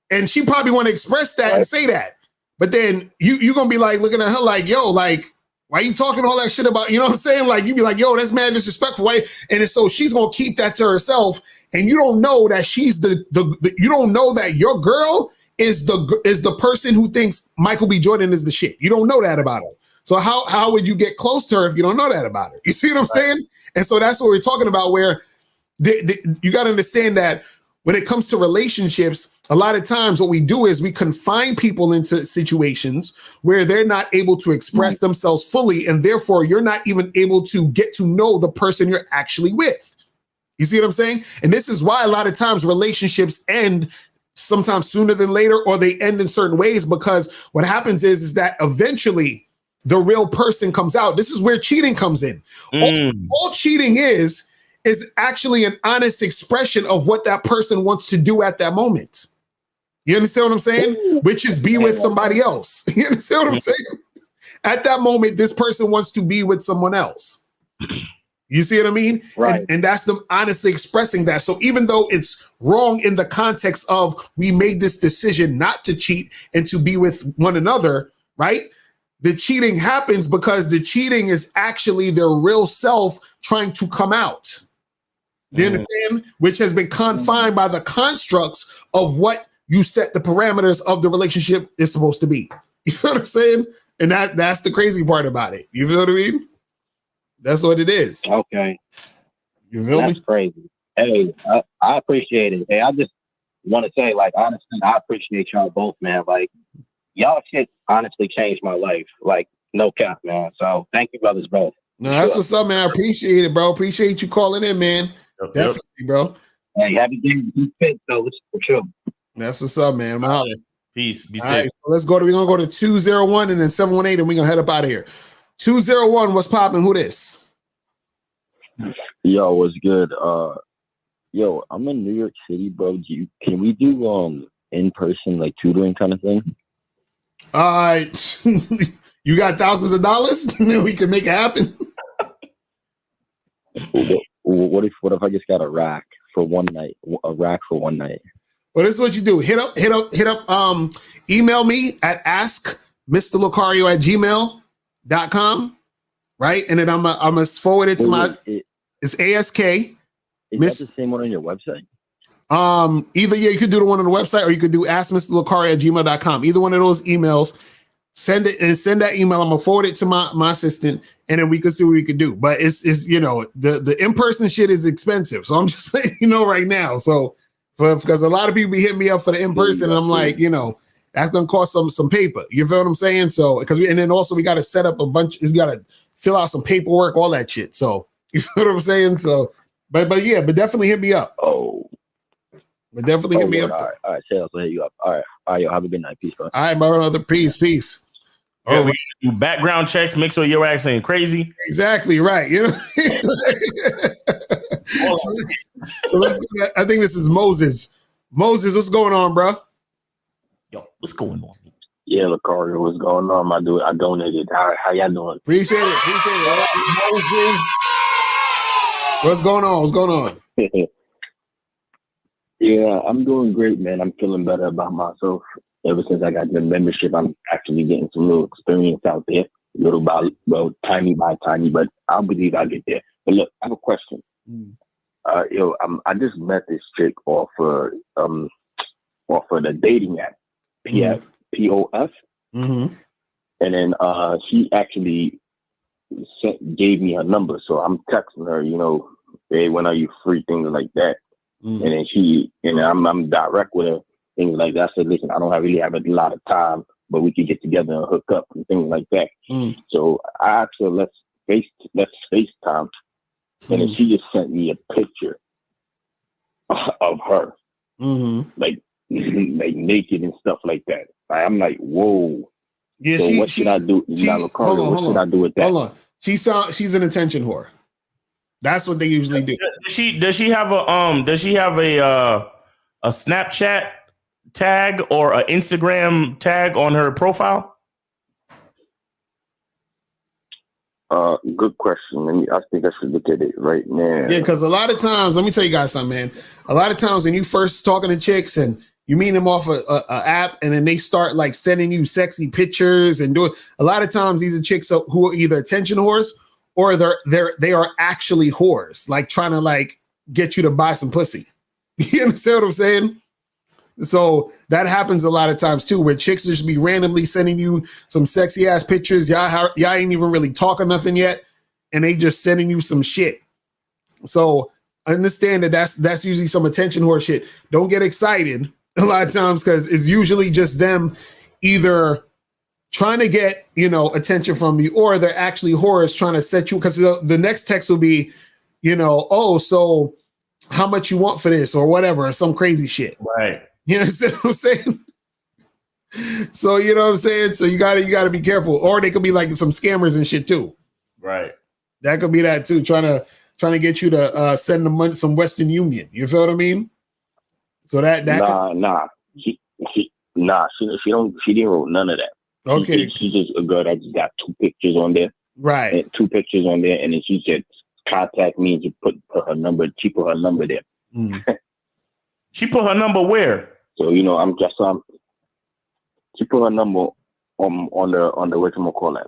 And she probably want to express that and say that. But then you gonna be like looking at her like, yo, like, why you talking all that shit about, you know what I'm saying? Like, you be like, yo, that's mad disrespectful, right? And so she's gonna keep that to herself, and you don't know that she's the you don't know that your girl is the person who thinks Michael B. Jordan is the shit. You don't know that about her. So how would you get close to her if you don't know that about her? You see what I'm saying? And so that's what we're talking about, where you got to understand that when it comes to relationships, a lot of times what we do is we confine people into situations where they're not able to express themselves fully, and therefore you're not even able to get to know the person you're actually with. You see what I'm saying? And this is why a lot of times relationships end sometimes sooner than later, or they end in certain ways, because what happens is that eventually the real person comes out. This is where cheating comes in. All cheating is actually an honest expression of what that person wants to do at that moment. You understand what I'm saying? Which is be with somebody else. You understand what I'm saying? At that moment, this person wants to be with someone else. You see what I mean? Right. And that's them honestly expressing that. So even though it's wrong in the context of we made this decision not to cheat and to be with one another, right? The cheating happens because the cheating is actually their real self trying to come out. Do you understand? Which has been confined by the constructs of what you set the parameters of the relationship is supposed to be. You feel what I'm saying? And that's the crazy part about it. You feel what I mean? That's what it is. Okay. You feel That's me? crazy. Hey, I appreciate it. Hey, I just want to say, like, honestly, I appreciate y'all both, man. Like, y'all shit honestly changed my life. Like, no cap, man. So thank you, brothers, both. No, that's what's up, man. I appreciate it, bro. Appreciate you calling in, man. Definitely, bro. Hey, happy day. Be fit, though, for sure. That's what's up, man. I'm out. Peace. Be All safe. right, so we're gonna go to 201 and then 718, and we're gonna head up out of here. 201, what's popping? Who this? Yo, what's good? Yo, I'm in New York City, bro. Can we do in person like tutoring kind of thing? You got thousands of dollars? Then we can make it happen. What if I just got a rack for one night? A rack for one night. Well, this is what you do. Hit up, email me at askmrlocario@gmail.com, right? And then I'm gonna forward it to it's ASK. Is that the same one on your website? Either you could do the one on the website, or you could do askmrlocario@gmail.com. Either one of those emails, send that email. I'm gonna forward it to my assistant, and then we can see what we could do. But it's the in-person shit is expensive. So I'm just letting you know right now. So because a lot of people be hitting me up for the in-person, and I'm like, that's gonna cost some paper. You feel what I'm saying? So and then also we got to set up a bunch. It's got to fill out some paperwork, all that shit. So you feel what I'm saying? So, but definitely hit me up. But definitely hit me up. All right, sales will hit you up. All right, yo, have a good night. Peace, bro. All right, my brother. Peace. Yeah, we do background checks, make sure your ass ain't crazy. Exactly right. So let's go. I think this is Moses. Moses, what's going on, bro? Yo, what's going on? Yeah, Locario, what's going on, my dude? I donated. How y'all doing? Appreciate it. Moses. What's going on? Yeah, I'm doing great, man. I'm feeling better about myself. Ever since I got the membership, I'm actually getting some little experience out there, tiny by tiny, but I believe I'll get there. But look, I have a question. I just met this chick off of the dating app, POF. Mm-hmm. And then she actually gave me her number, so I'm texting her, you know, hey, when are you free, things like that. And then I'm direct with her, things like that. I said, listen, I don't really have a lot of time, but we could get together and hook up and things like that. So I asked her, let's FaceTime, and then she just sent me a picture of her, like naked and stuff like that. I'm like, whoa. Yeah, so what should I do? What should I do with that? Hold on. She's an attention whore. That's what they usually do. Does she have a Snapchat tag or an Instagram tag on her profile? Good question. I think I should look at it right now. Yeah, because a lot of times, let me tell you guys something, man. A lot of times when you first talking to chicks and you meet them off a app, and then they start like sending you sexy pictures and doing. A lot of times these are chicks who are either attention whores or they are actually whores, like trying to like get you to buy some pussy. You understand what I'm saying? So that happens a lot of times too, where chicks just be randomly sending you some sexy ass pictures. Y'all ain't even really talking nothing yet, and they just sending you some shit. So understand that's usually some attention whore shit. Don't get excited a lot of times because it's usually just them either trying to get attention from you, or they're actually whores trying to set you. Because the next text will be, oh, so how much you want for this or whatever, or some crazy shit. Right. You understand what I'm saying? So you know what I'm saying? So you gotta be careful. Or they could be like some scammers and shit too. Right. That could be that too, trying to get you to send them money, some Western Union. You feel what I mean? So that She didn't wrote none of that. Okay. She's just a girl that just got 2 pictures on there. Right. And 2 pictures on there, and then she said contact me, and she put her number. She put her number there. She put her number where? So she put her number on the whatchamacallit.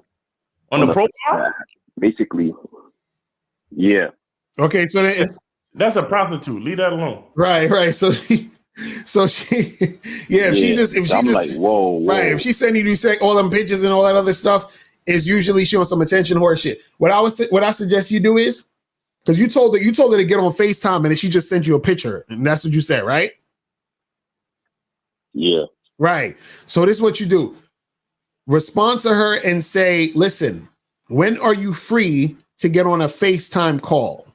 On the profile? Basically, yeah. Okay, so that's a prostitute. Leave that alone. Right. So she, like, whoa, right. If she's sending you all them pictures and all that other stuff, is usually she on some attention whore shit. What I suggest you do is, because you told her to get on FaceTime, and then she just sent you a picture, and that's what you said, right? Yeah. Right. So this is what you do. Respond to her and say, listen, when are you free to get on a FaceTime call?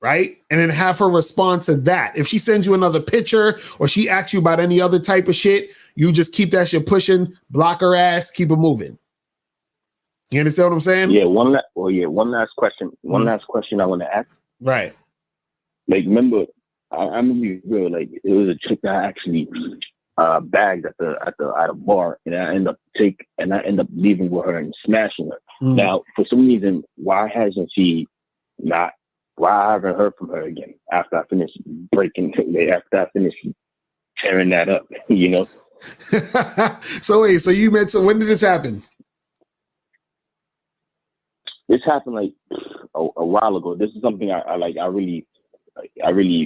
Right? And then have her respond to that. If she sends you another picture or she asks you about any other type of shit, you just keep that shit pushing, block her ass, keep it moving. You understand what I'm saying? Yeah. One last question. One last question I want to ask. Right. Like, remember, I'm gonna be real. Like, it was a chick that I actually bagged at a bar, and I end up leaving with her and smashing her. Now, for some reason, why I haven't heard from her again after I finished tearing that up, So when did this happen? This happened like a while ago. This is something I really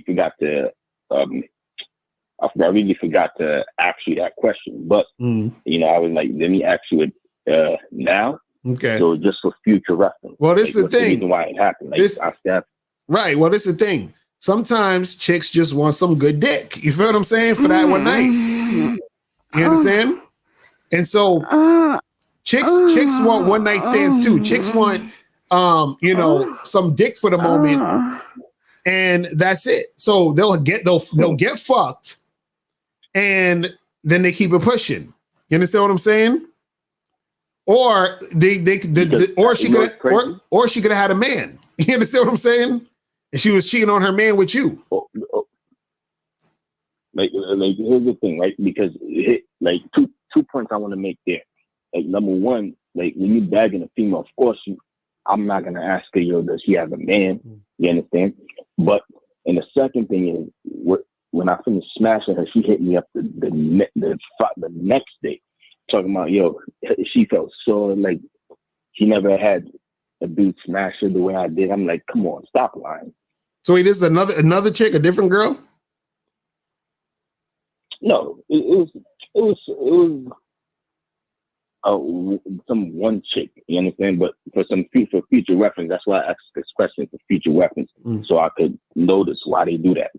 forgot to I really forgot to ask you that question, but I was like, let me ask you it now. Okay. So just for future reference. Well, this is the thing. The reason why it happened. Right. Well, this is the thing. Sometimes chicks just want some good dick. You feel what I'm saying? For that one night. You understand? And so chicks want one night stands too. Chicks want some dick for the moment. And that's it. So they'll get fucked, and then they keep it pushing. You understand what I'm saying? Or she could have had a man. You understand what I'm saying? And she was cheating on her man with you. Like here's the thing, right? Because two points I want to make there. Like, number one, like, when you bagging a female, of course I'm not gonna ask her, does she have a man? You understand? But and the second thing is, when I finished smashing her, she hit me up the next day, talking about, she felt so like she never had a dude smash her the way I did. I'm like, come on, stop lying. So wait, this is another chick, a different girl? No, it was some one chick, you understand? But for future reference, that's why I asked this question for future reference, so I could notice why they do that.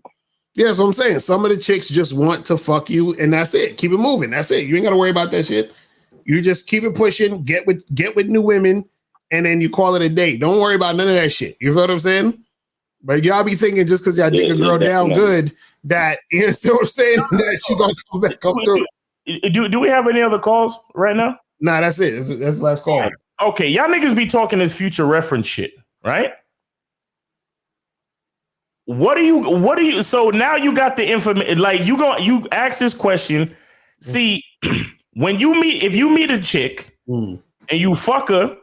Yeah, that's what I'm saying. Some of the chicks just want to fuck you, and that's it. Keep it moving. That's it. You ain't gotta worry about that shit. You just keep it pushing. Get with new women, and then you call it a day. Don't worry about none of that shit. You feel what I'm saying? But y'all be thinking just because y'all dig a girl down good that you know what I'm saying that she gonna come back up through. Do we have any other calls right now? Nah, that's it. That's the last call. Okay, y'all niggas be talking this future reference shit, right? What do you? So now you got the information. Like you ask this question. See, if you meet a chick and you fuck her,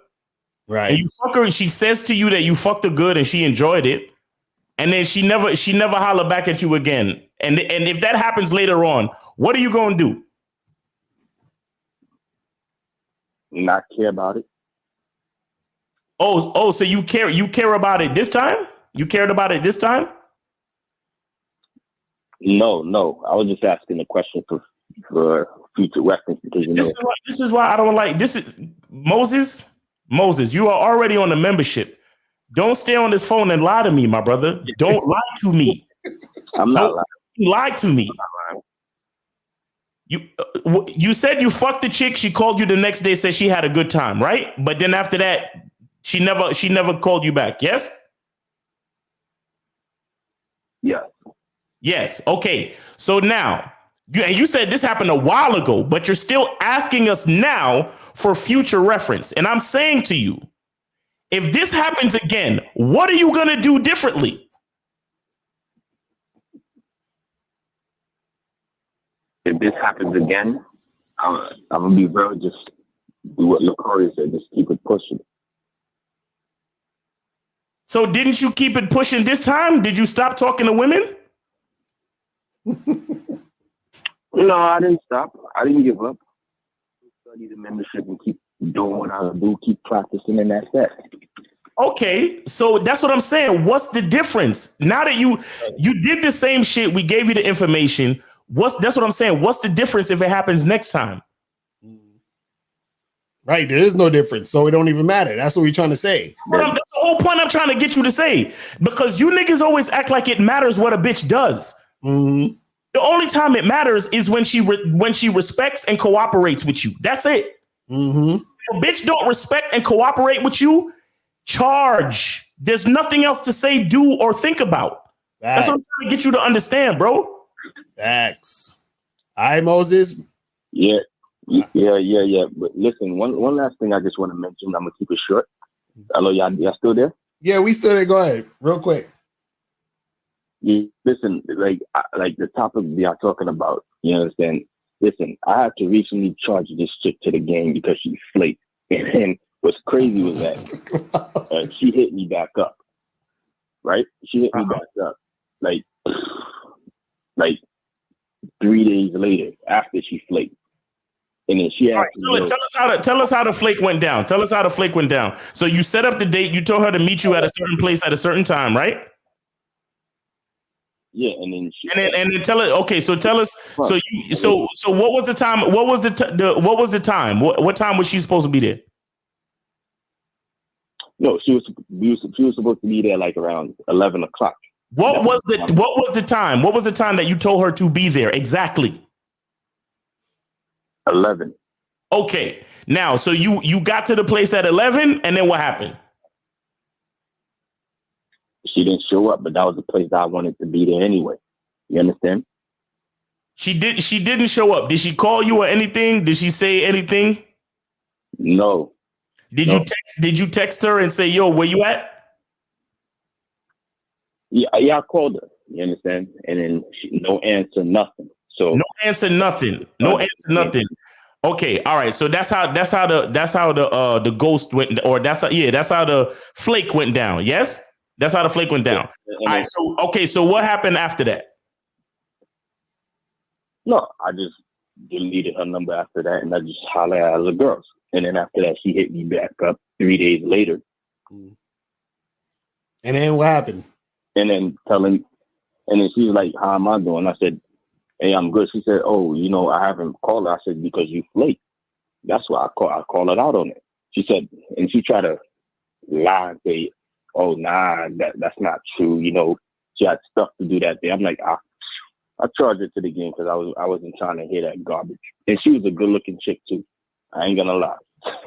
right? And you fuck her, and she says to you that you fucked her good and she enjoyed it, and then she never holler back at you again. And if that happens later on, what are you gonna do? Not care about it. Oh, so you care about it this time? You cared about it this time? No. I was just asking the question for future reference because this is why I don't like this. Is Moses, you are already on the membership. Don't stay on this phone and lie to me, my brother. Don't lie to me. I'm not lying. Lie to me. You said you fucked the chick. She called you the next day, said she had a good time, right? But then after that, she never called you back. Yes. Yeah. Yes. Okay. So now, you said this happened a while ago, but you're still asking us now for future reference. And I'm saying to you, if this happens again, what are you going to do differently? If this happens again, I'm going to be real, just do what Locario said, just keep it pushing. So didn't you keep it pushing this time? Did you stop talking to women? No, I didn't stop. I didn't give up. Study the membership and keep doing what I do, keep practicing, and that's that. Okay, so that's what I'm saying. What's the difference? Now that you did the same shit, we gave you the information. That's what I'm saying. What's the difference if it happens next time? Right, there is no difference, so it don't even matter. That's what we're trying to say. That's the whole point I'm trying to get you to say. Because you niggas always act like it matters what a bitch does. Mm-hmm. The only time it matters is when she respects and cooperates with you. That's it. Mm-hmm. If a bitch don't respect and cooperate with you, charge. There's nothing else to say, do, or think about. That's what I'm trying to get you to understand, bro. Facts. All right, Moses. Yeah. But listen, one last thing I just want to mention. I'm gonna keep it short. Hello, y'all still there? Yeah, we still there. Go ahead, real quick. Listen, like the topic we are talking about. You understand? Listen, I had to recently charge this chick to the game because she flaked, and what's crazy was that she hit me back up. Right? She hit me back up, like 3 days later after she flaked. And then she asked me, tell us how the flake went down. Tell us how the flake went down. So you set up the date. You told her to meet you at a certain place at a certain time, right? Yeah, and then tell her. Okay, so tell us. So what was the time? What was the time? What time was she supposed to be there? No, she was supposed to be there like around 11 o'clock. What was the time? What was the time that you told her to be there exactly? 11. Okay. Now, so you got to the place at 11, and then what happened? She didn't show up, but that was the place I wanted to be there anyway. You understand? She didn't show up. Did she call you or anything? Did she say anything? No. Did you text her and say, "Yo, where you at?" Yeah, I called her. You understand? And then no answer, nothing. So no answer, nothing. Okay, all right. So that's how the ghost went, or that's how the flake went down. Yes, that's how the flake went down. All right. So what happened after that? No, I just deleted her number after that, and I just hollered at other girls. And then after that, she hit me back up 3 days later. And then what happened? And then she was like, "How am I doing?" I said, "Hey, I'm good." She said, "Oh, I haven't called her." I said, "Because you flaked." That's why I call it out on it. She said, and she tried to lie and say, "Oh, nah, that's not true." You know, she had stuff to do that day. I'm like, I charged her to the game because I wasn't trying to hear that garbage. And she was a good looking chick too. I ain't gonna lie.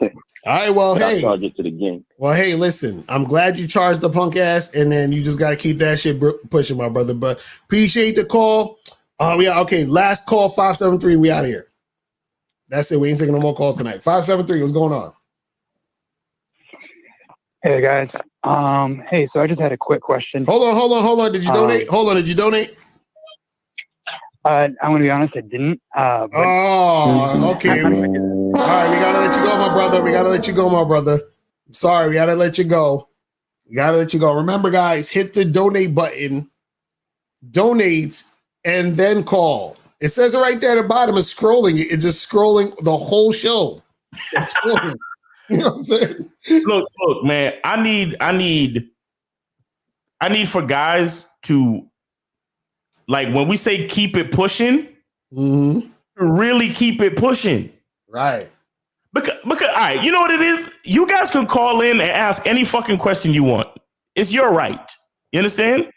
All right, well, but hey. I charged her to the game. Well, hey, listen, I'm glad you charged the punk ass, and then you just got to keep that shit pushing, my brother. But appreciate the call. Okay, last call, 573. We out of here. That's it. We ain't taking no more calls tonight. 573, what's going on? Hey, guys. Hey, so I just had a quick question. Hold on. Did you donate? Did you donate? I'm going to be honest, I didn't. Okay. All right, we got to let you go, my brother. Sorry, we got to let you go. Remember, guys, hit the donate button, donate, and then call. It says it right there at the bottom. It's scrolling. It's just scrolling the whole show. You know what I'm saying? Look, man. I need for guys to, like, when we say keep it pushing, to really keep it pushing. Right. Because all right, you know what it is? You guys can call in and ask any fucking question you want. It's your right. You understand?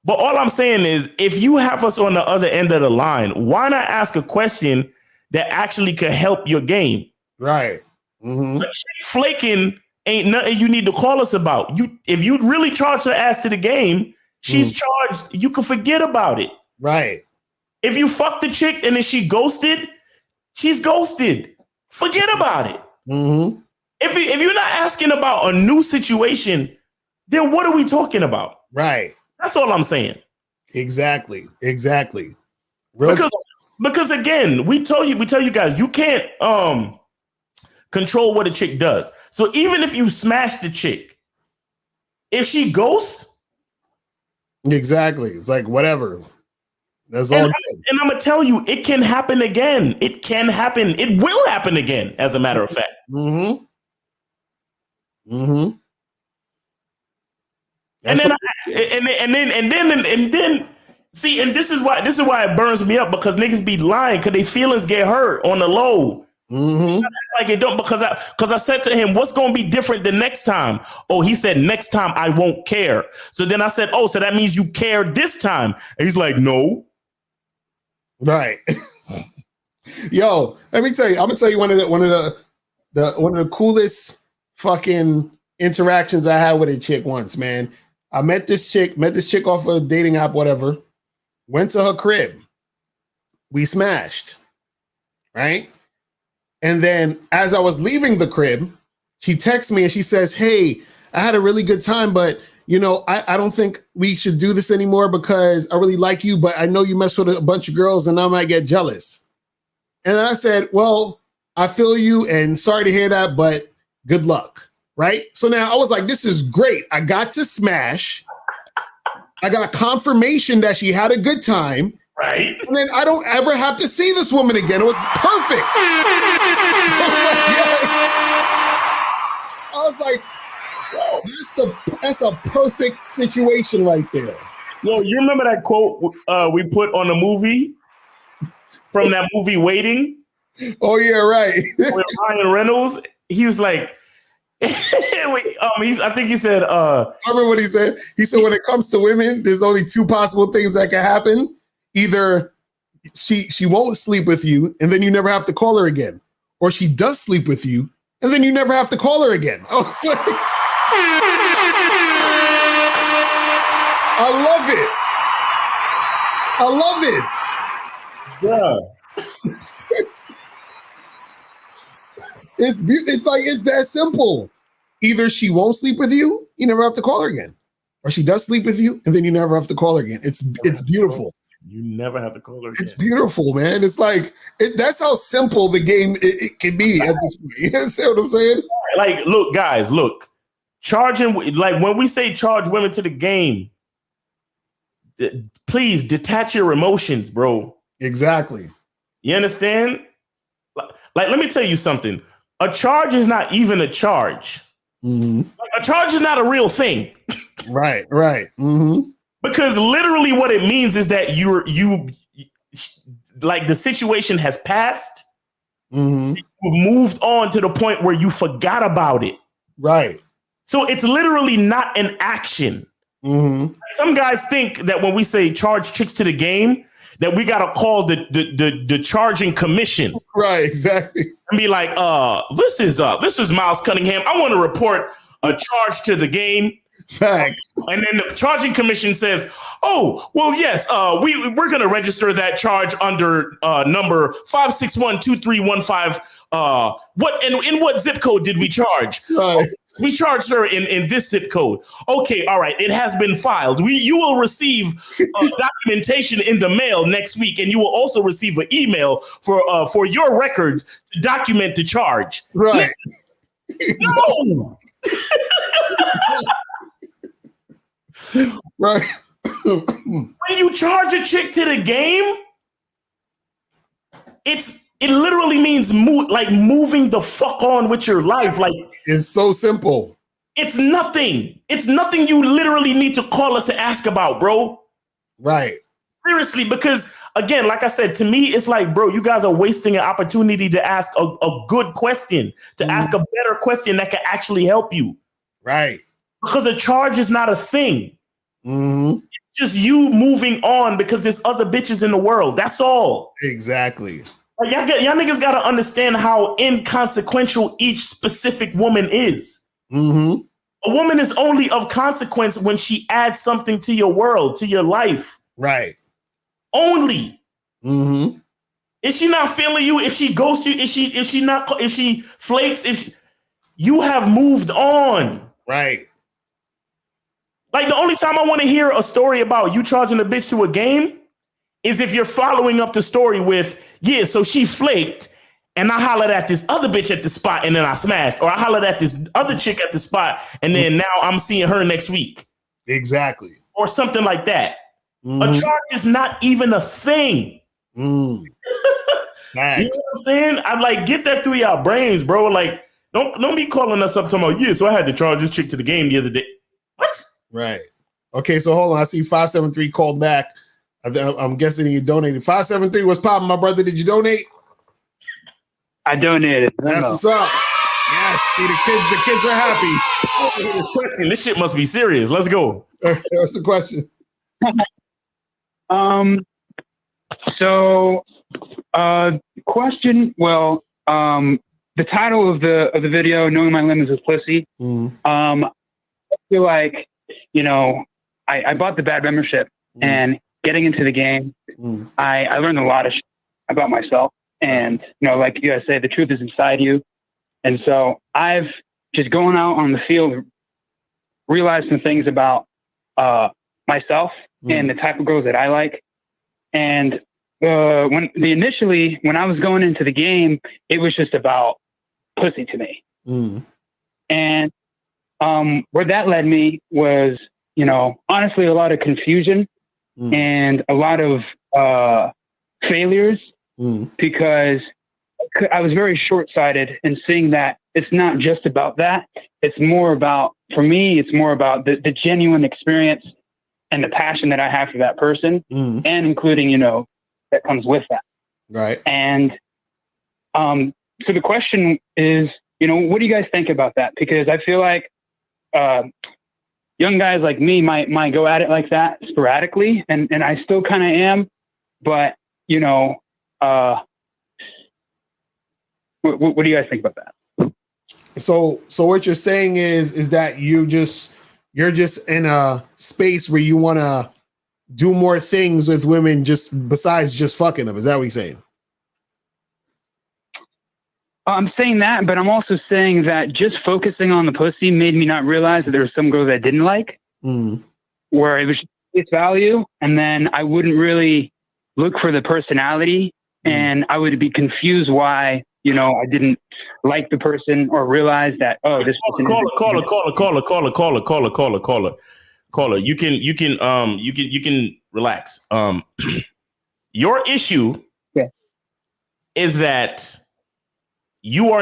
But all I'm saying is, if you have us on the other end of the line, why not ask a question that actually could help your game? Right. But flaking ain't nothing you need to call us about. If you really charge her ass to the game, she's charged. You can forget about it. Right. If you fuck the chick and then she ghosted, she's ghosted. Forget about it. If you're not asking about a new situation, then what are we talking about? Right. That's all I'm saying. Exactly. Because again, we tell you guys, you can't control what a chick does. So even if you smash the chick, if she ghosts, exactly, it's like whatever. That's all good. And I'm gonna tell you, it can happen again. It can happen. It will happen again, as a matter of fact. And then see, and this is why it burns me up, because niggas be lying because their feelings get hurt on the low. Like it don't, because I said to him, what's going to be different the next time? Oh, he said, next time I won't care. So then I said, oh, so that means you care this time. And he's like, no. Right. Yo, let me tell you, I'm gonna tell you one of the coolest fucking interactions I had with a chick once, man. I met this chick off a dating app, whatever. Went to her crib. We smashed. Right? And then as I was leaving the crib, she texts me and she says, hey, I had a really good time, but you know, I don't think we should do this anymore because I really like you, but I know you mess with a bunch of girls and I might get jealous. And I said, well, I feel you and sorry to hear that, but good luck. Right? So now I was like, this is great. I got to smash. I got confirmation that she had a good time. Right. And then I don't ever have to see this woman again. It was perfect. I was like, that's a perfect situation right there. Yo, you remember that quote we put on the movie from that movie Waiting? Oh yeah, right. With Ryan Reynolds, he was like, I think he said. I remember what he said. He said, when it comes to women, there's only two possible things that can happen. Either she won't sleep with you, and then you never have to call her again, or she does sleep with you, and then you never have to call her again. I was like, I love it. Yeah. It's like, it's that simple. Either she won't sleep with you, you never have to call her again, or she does sleep with you, and then you never have to call her again. It's beautiful. You never have to call her again. It's beautiful, man. It's like that's how simple the game it can be at this point. You see what I'm saying? Like, look, guys, look. Charging, like when we say charge women to the game, please detach your emotions, bro. Exactly. You understand? Like, let me tell you something. A charge is not even a charge. Like, a charge is not a real thing. Right. Because literally what it means is that you like the situation has passed. You've moved on to the point where you forgot about it. Right. So it's literally not an action. Mm-hmm. Some guys think that when we say charge chicks to the game, that we gotta call the charging commission. Right, exactly. And be like, this is Miles Cunningham. I want to report a charge to the game. Facts. And then the charging commission says, oh, well, yes, we're gonna register that charge under number 5612315. What in what zip code did we charge? Right. We charged her in this zip code. Okay, all right, it has been filed. You will receive documentation in the mail next week, and you will also receive an email for your records to document the charge. Right. No. Right. When you charge a chick to the game, it literally means moving the fuck on with your life. Like, it's so simple. It's nothing. It's nothing you literally need to call us to ask about, bro. Right. Seriously, because again, like I said, to me, it's like, bro, you guys are wasting an opportunity to ask a good question, to ask a better question that can actually help you. Right. Because a charge is not a thing. Mm-hmm. It's just you moving on because there's other bitches in the world. That's all. Exactly. Like, y'all niggas got to understand how inconsequential each specific woman is. Mm-hmm. A woman is only of consequence when she adds something to your world, to your life. Right. Only. Mm-hmm. Is she not feeling you? If she ghosts you, if she flakes, you have moved on. Right. Like, the only time I want to hear a story about you charging a bitch to a game is if you're following up the story with, yeah, so she flaked and I hollered at this other bitch at the spot and then I smashed. Or I hollered at this other chick at the spot and then now I'm seeing her next week. Exactly. Or something like that. A charge is not even a thing. Nice. You know what I'm saying? I like, get that through y'all brains, bro. Like, don't be calling us up talking about, yeah, so I had to charge this chick to the game the other day. What? Right. Okay, so hold on. I see 573 called back. I'm guessing he donated. 573, what's popping, my brother? Did you donate? I donated. That's what's up. Yes, see, the kids are happy. This question, this shit must be serious. Let's go. What's the question? Question. Well, the title of the video, "Knowing My Limits is Pussy." I feel like, you know, I bought the bad membership, and getting into the game, I learned a lot of shit about myself. And, you know, like you guys say, the truth is inside you. And so I've just going out on the field, realized some things about myself and the type of girls that I like. And when I was going into the game, it was just about pussy to me. And where that led me was, you know, honestly, a lot of confusion and a lot of failures because I was very short-sighted in seeing that it's not just about that. It's more about, for me, it's more about the genuine experience and the passion that I have for that person, and including, you know, that comes with that. Right. And so the question is, you know, what do you guys think about that? Because I feel like young guys like me might go at it like that sporadically, and I still kind of am, but, you know, what do you guys think about that? So what you're saying is that you're just in a space where you want to do more things with women just besides just fucking them. Is that what you're saying? I'm saying that, but I'm also saying that just focusing on the pussy made me not realize that there were some girls I didn't like, where it was its value, and then I wouldn't really look for the personality, and I would be confused why, you know, I didn't like the person or realize that, oh, this person caller. You can relax. Your issue is that you're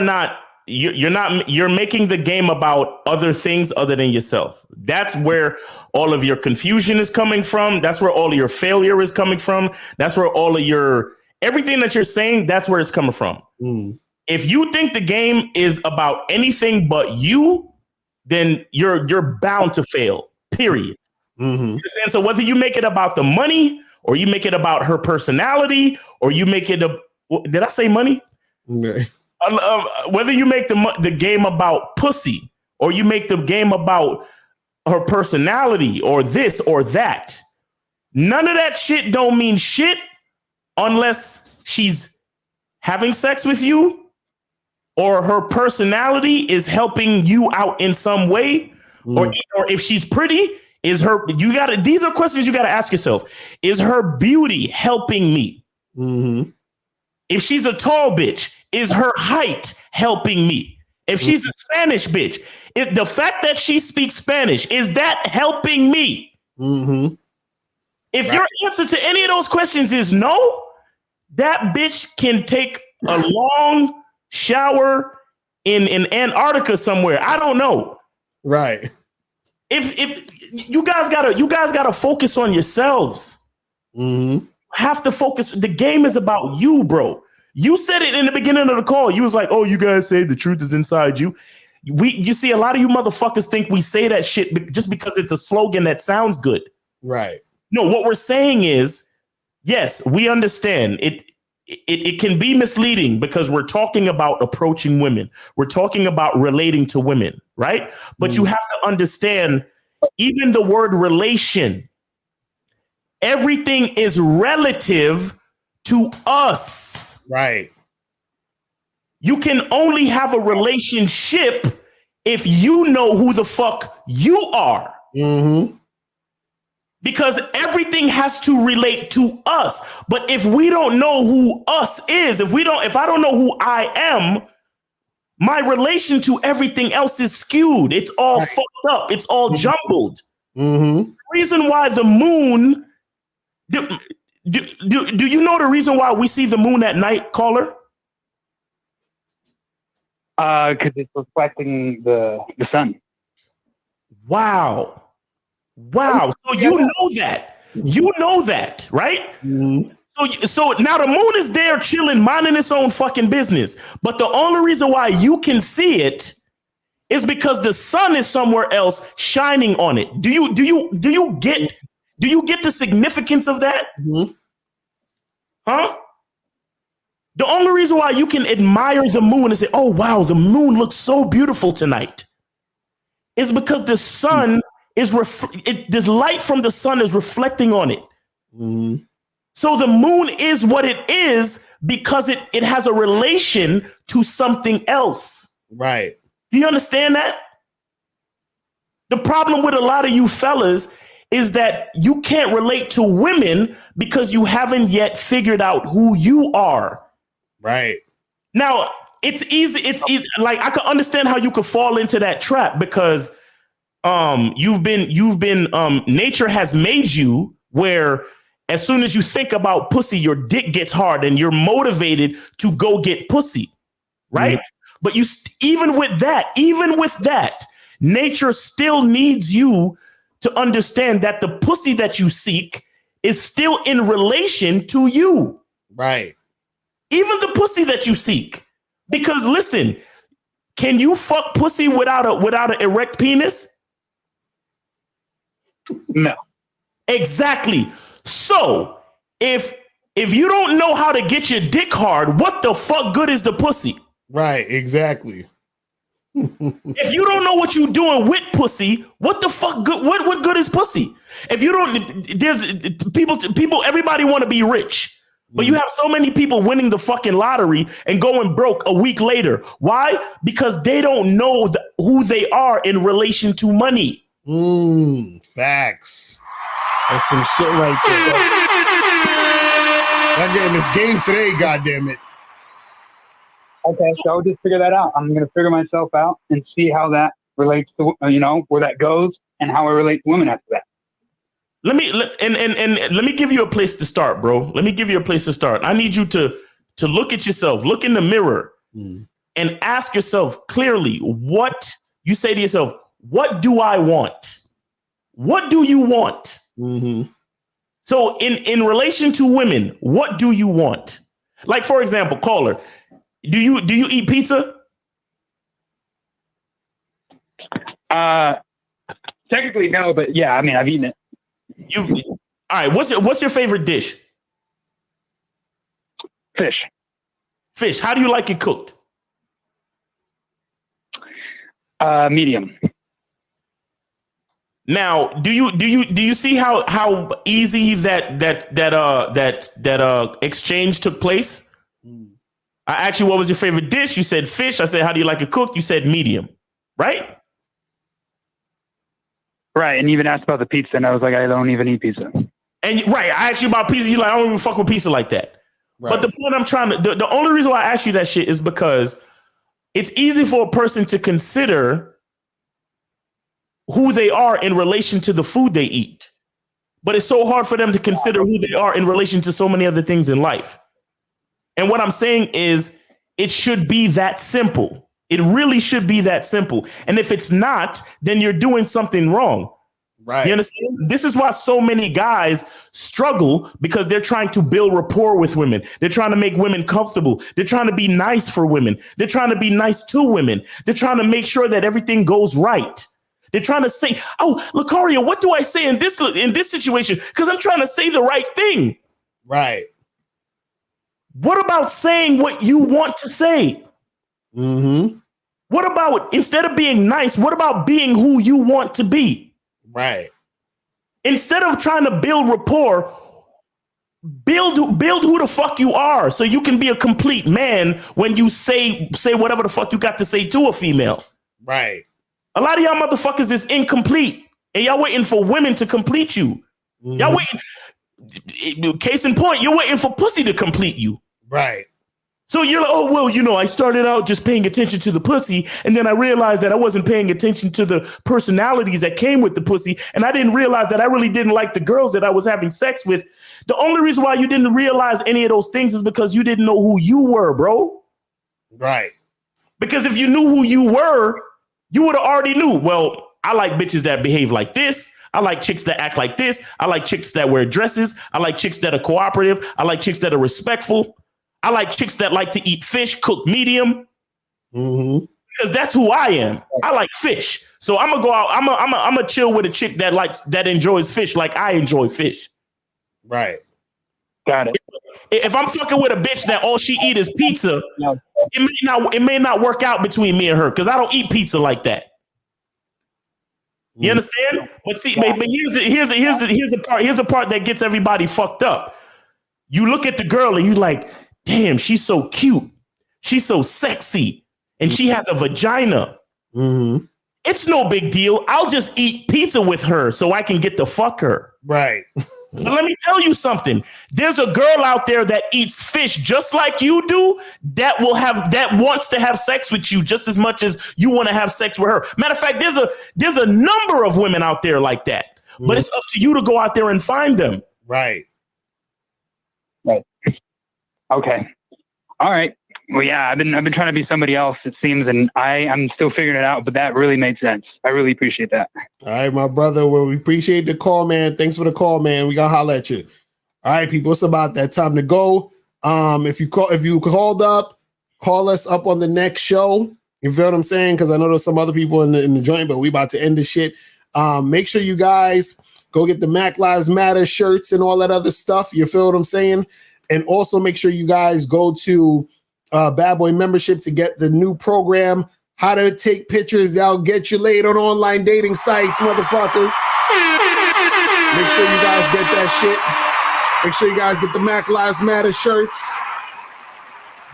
making the game about other things other than yourself. That's where all of your confusion is coming from. That's where all of your failure is coming from. That's where all of your everything that you're saying, that's where it's coming from. If you think the game is about anything but you, then you're bound to fail. Period. Mm-hmm. So whether you make it about the money, or you make it about her personality, or you make it did I say money? Okay. Whether you make the game about pussy, or you make the game about her personality, or this or that, none of that shit don't mean shit unless she's having sex with you, or her personality is helping you out in some way, or if she's pretty, these are questions you gotta ask yourself. Is her beauty helping me? Mm-hmm. If she's a tall bitch, is her height helping me? If she's a Spanish bitch, the fact that she speaks Spanish, is that helping me? Mm-hmm. If your answer to any of those questions is no, that bitch can take a long shower in Antarctica somewhere. I don't know. Right. If you guys gotta focus on yourselves. Mm-hmm. Have to focus. The game is about you, bro. You said it in the beginning of the call. You was like, "Oh, you guys say the truth is inside you." You see, a lot of you motherfuckers think we say that shit just because it's a slogan that sounds good. Right. No, what we're saying is, yes, we understand it. It can be misleading because we're talking about approaching women. We're talking about relating to women, right? But you have to understand, even the word relation, everything is relative to us. Right. You can only have a relationship if you know who the fuck you are. Mm-hmm. Because everything has to relate to us. But if we don't know who us is, if I don't know who I am, my relation to everything else is skewed. It's all fucked up. It's all jumbled. Mm-hmm. The reason why the moon, do you know the reason why we see the moon at night, caller? Because it's reflecting the sun. Wow. So you know that. You know that, right? Mm-hmm. So now the moon is there chilling, minding its own fucking business. But the only reason why you can see it is because the sun is somewhere else shining on it. Do you get the significance of that? Mm-hmm. Huh? The only reason why you can admire the moon and say, "Oh wow, the moon looks so beautiful tonight," is because the sun is this light from the sun is reflecting on it. Mm-hmm. So the moon is what it is because it has a relation to something else. Right. Do you understand that? The problem with a lot of you fellas is that you can't relate to women because you haven't yet figured out who you are. Right. Now, it's easy. Like, I can understand how you could fall into that trap because you've been nature has made you where as soon as you think about pussy, your dick gets hard and you're motivated to go get pussy, right? Mm-hmm. But even with that, nature still needs you to understand that the pussy that you seek is still in relation to you. Right. Even the pussy that you seek. Because listen, can you fuck pussy without an erect penis? No. Exactly. So if you don't know how to get your dick hard, what the fuck good is the pussy? Right, exactly. If you don't know what you're doing with pussy, what the fuck good? What good is pussy? If you don't, there's people. Everybody want to be rich, but you have so many people winning the fucking lottery and going broke a week later. Why? Because they don't know who they are in relation to money. Facts. That's some shit right there. I'm getting this game today, goddammit. Okay, so I'll just figure that out. I'm going to figure myself out and see how that relates to, where that goes and how I relate to women after that. Let me give you a place to start, bro. Let me give you a place to start. I need you to look at yourself, look in the mirror and ask yourself clearly what you say to yourself. What do I want? What do you want? Mm-hmm. So in relation to women, what do you want? Like, for example, caller, Do you eat pizza? Technically no, but yeah, I mean I've eaten it. All right. What's your favorite dish? Fish. Fish. How do you like it cooked? Medium. Now, do you see how easy that exchange took place? I asked you what was your favorite dish. You said fish. I said, how do you like it cooked? You said medium, right? Right, and you even asked about the pizza, and I was like, I don't even eat pizza. And right, I asked you about pizza. You're like, I don't even fuck with pizza like that. Right. But the point I'm trying to, the only reason why I asked you that shit is because it's easy for a person to consider who they are in relation to the food they eat. But it's so hard for them to consider who they are in relation to so many other things in life. And what I'm saying is it should be that simple. It really should be that simple. And if it's not, then you're doing something wrong. Right. You understand? This is why so many guys struggle, because they're trying to build rapport with women. They're trying to make women comfortable. They're trying to be nice for women. They're trying to be nice to women. They're trying to make sure that everything goes right. They're trying to say, oh, Locario, what do I say in this situation? Because I'm trying to say the right thing. Right. What about saying what you want to say? Mm-hmm. What about, instead of being nice, what about being who you want to be? Right. Instead of trying to build rapport, build who the fuck you are, so you can be a complete man when you say whatever the fuck you got to say to a female. Right. A lot of y'all motherfuckers is incomplete, and y'all waiting for women to complete you. Mm-hmm. Y'all waiting. Case in point, you're waiting for pussy to complete you. Right. So you're like, oh, well, you know, I started out just paying attention to the pussy, and then I realized that I wasn't paying attention to the personalities that came with the pussy, and I didn't realize that I really didn't like the girls that I was having sex with. The only reason why you didn't realize any of those things is because you didn't know who you were, bro. Right. Because if you knew who you were, you would have already knew, well, I like bitches that behave like this. I like chicks that act like this. I like chicks that wear dresses. I like chicks that are cooperative. I like chicks that are respectful. I like chicks that like to eat fish, cooked medium. Mm-hmm. Because that's who I am. I like fish. So I'm gonna go out. I'm gonna chill with a chick that enjoys fish like I enjoy fish. Right. Got it. If I'm fucking with a bitch that all she eat is pizza, it may not work out between me and her, because I don't eat pizza like that. You understand? But see, but here's a part that gets everybody fucked up. You look at the girl and you like, damn, she's so cute. She's so sexy. And she has a vagina. Mm-hmm. It's no big deal. I'll just eat pizza with her so I can get to fuck her. Right. But let me tell you something. There's a girl out there that eats fish just like you do, that wants to have sex with you just as much as you want to have sex with her. Matter of fact, there's a number of women out there like that. Mm-hmm. But it's up to you to go out there and find them. Right. Right. Okay. All right. Well, yeah, I've been trying to be somebody else, it seems, and I'm still figuring it out, but that really made sense. I really appreciate that. All right, my brother. Well, we appreciate the call, man. Thanks for the call, man. We gonna holler at you. All right, people. It's about that time to go. If you called up, call us up on the next show. You feel what I'm saying? Because I know there's some other people in the joint, but we about to end this shit. Make sure you guys go get the Mac Lives Matter shirts and all that other stuff. You feel what I'm saying? And also make sure you guys go to Bad Boy Membership to get the new program, How to Take Pictures That'll Get You Laid on Online Dating Sites, motherfuckers. Make sure you guys get that shit. Make sure you guys get the Mac Lives Matter shirts.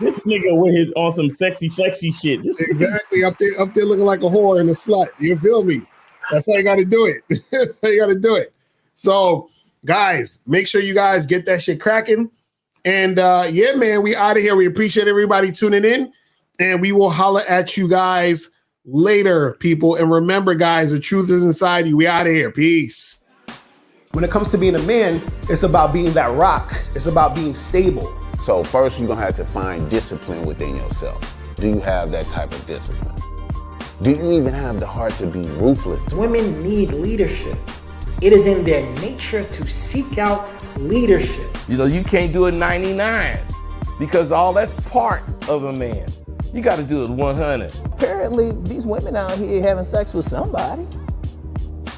This nigga with his awesome sexy flexy shit. Exactly, up there looking like a whore and a slut. You feel me? That's how you got to do it. That's how you got to do it. So, guys, make sure you guys get that shit cracking. And yeah, man, we out of here. We appreciate everybody tuning in, and we will holler at you guys later, people. And remember, guys, the truth is inside you. We out of here. Peace. When it comes to being a man, it's about being that rock. It's about being stable. So first, you're gonna have to find discipline within yourself. Do you have that type of discipline? Do you even have the heart to be ruthless? Women need leadership. It is in their nature to seek out leadership. You know, you can't do it 99. because all that's part of a man. You got to do it 100. Apparently, these women out here having sex with somebody.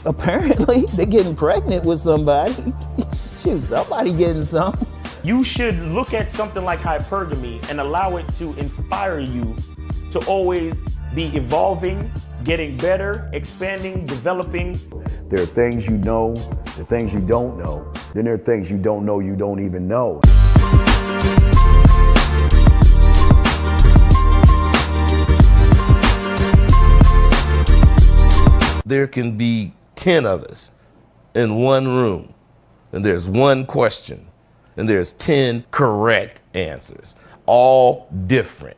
Apparently, they're getting pregnant with somebody. Shoot, somebody getting some. You should look at something like hypergamy and allow it to inspire you to always be evolving, getting better, expanding, developing. There are things you know, there are things you don't know. Then there are things you don't know you don't even know. There can be 10 of us in one room, and there's one question, and there's 10 correct answers, all different.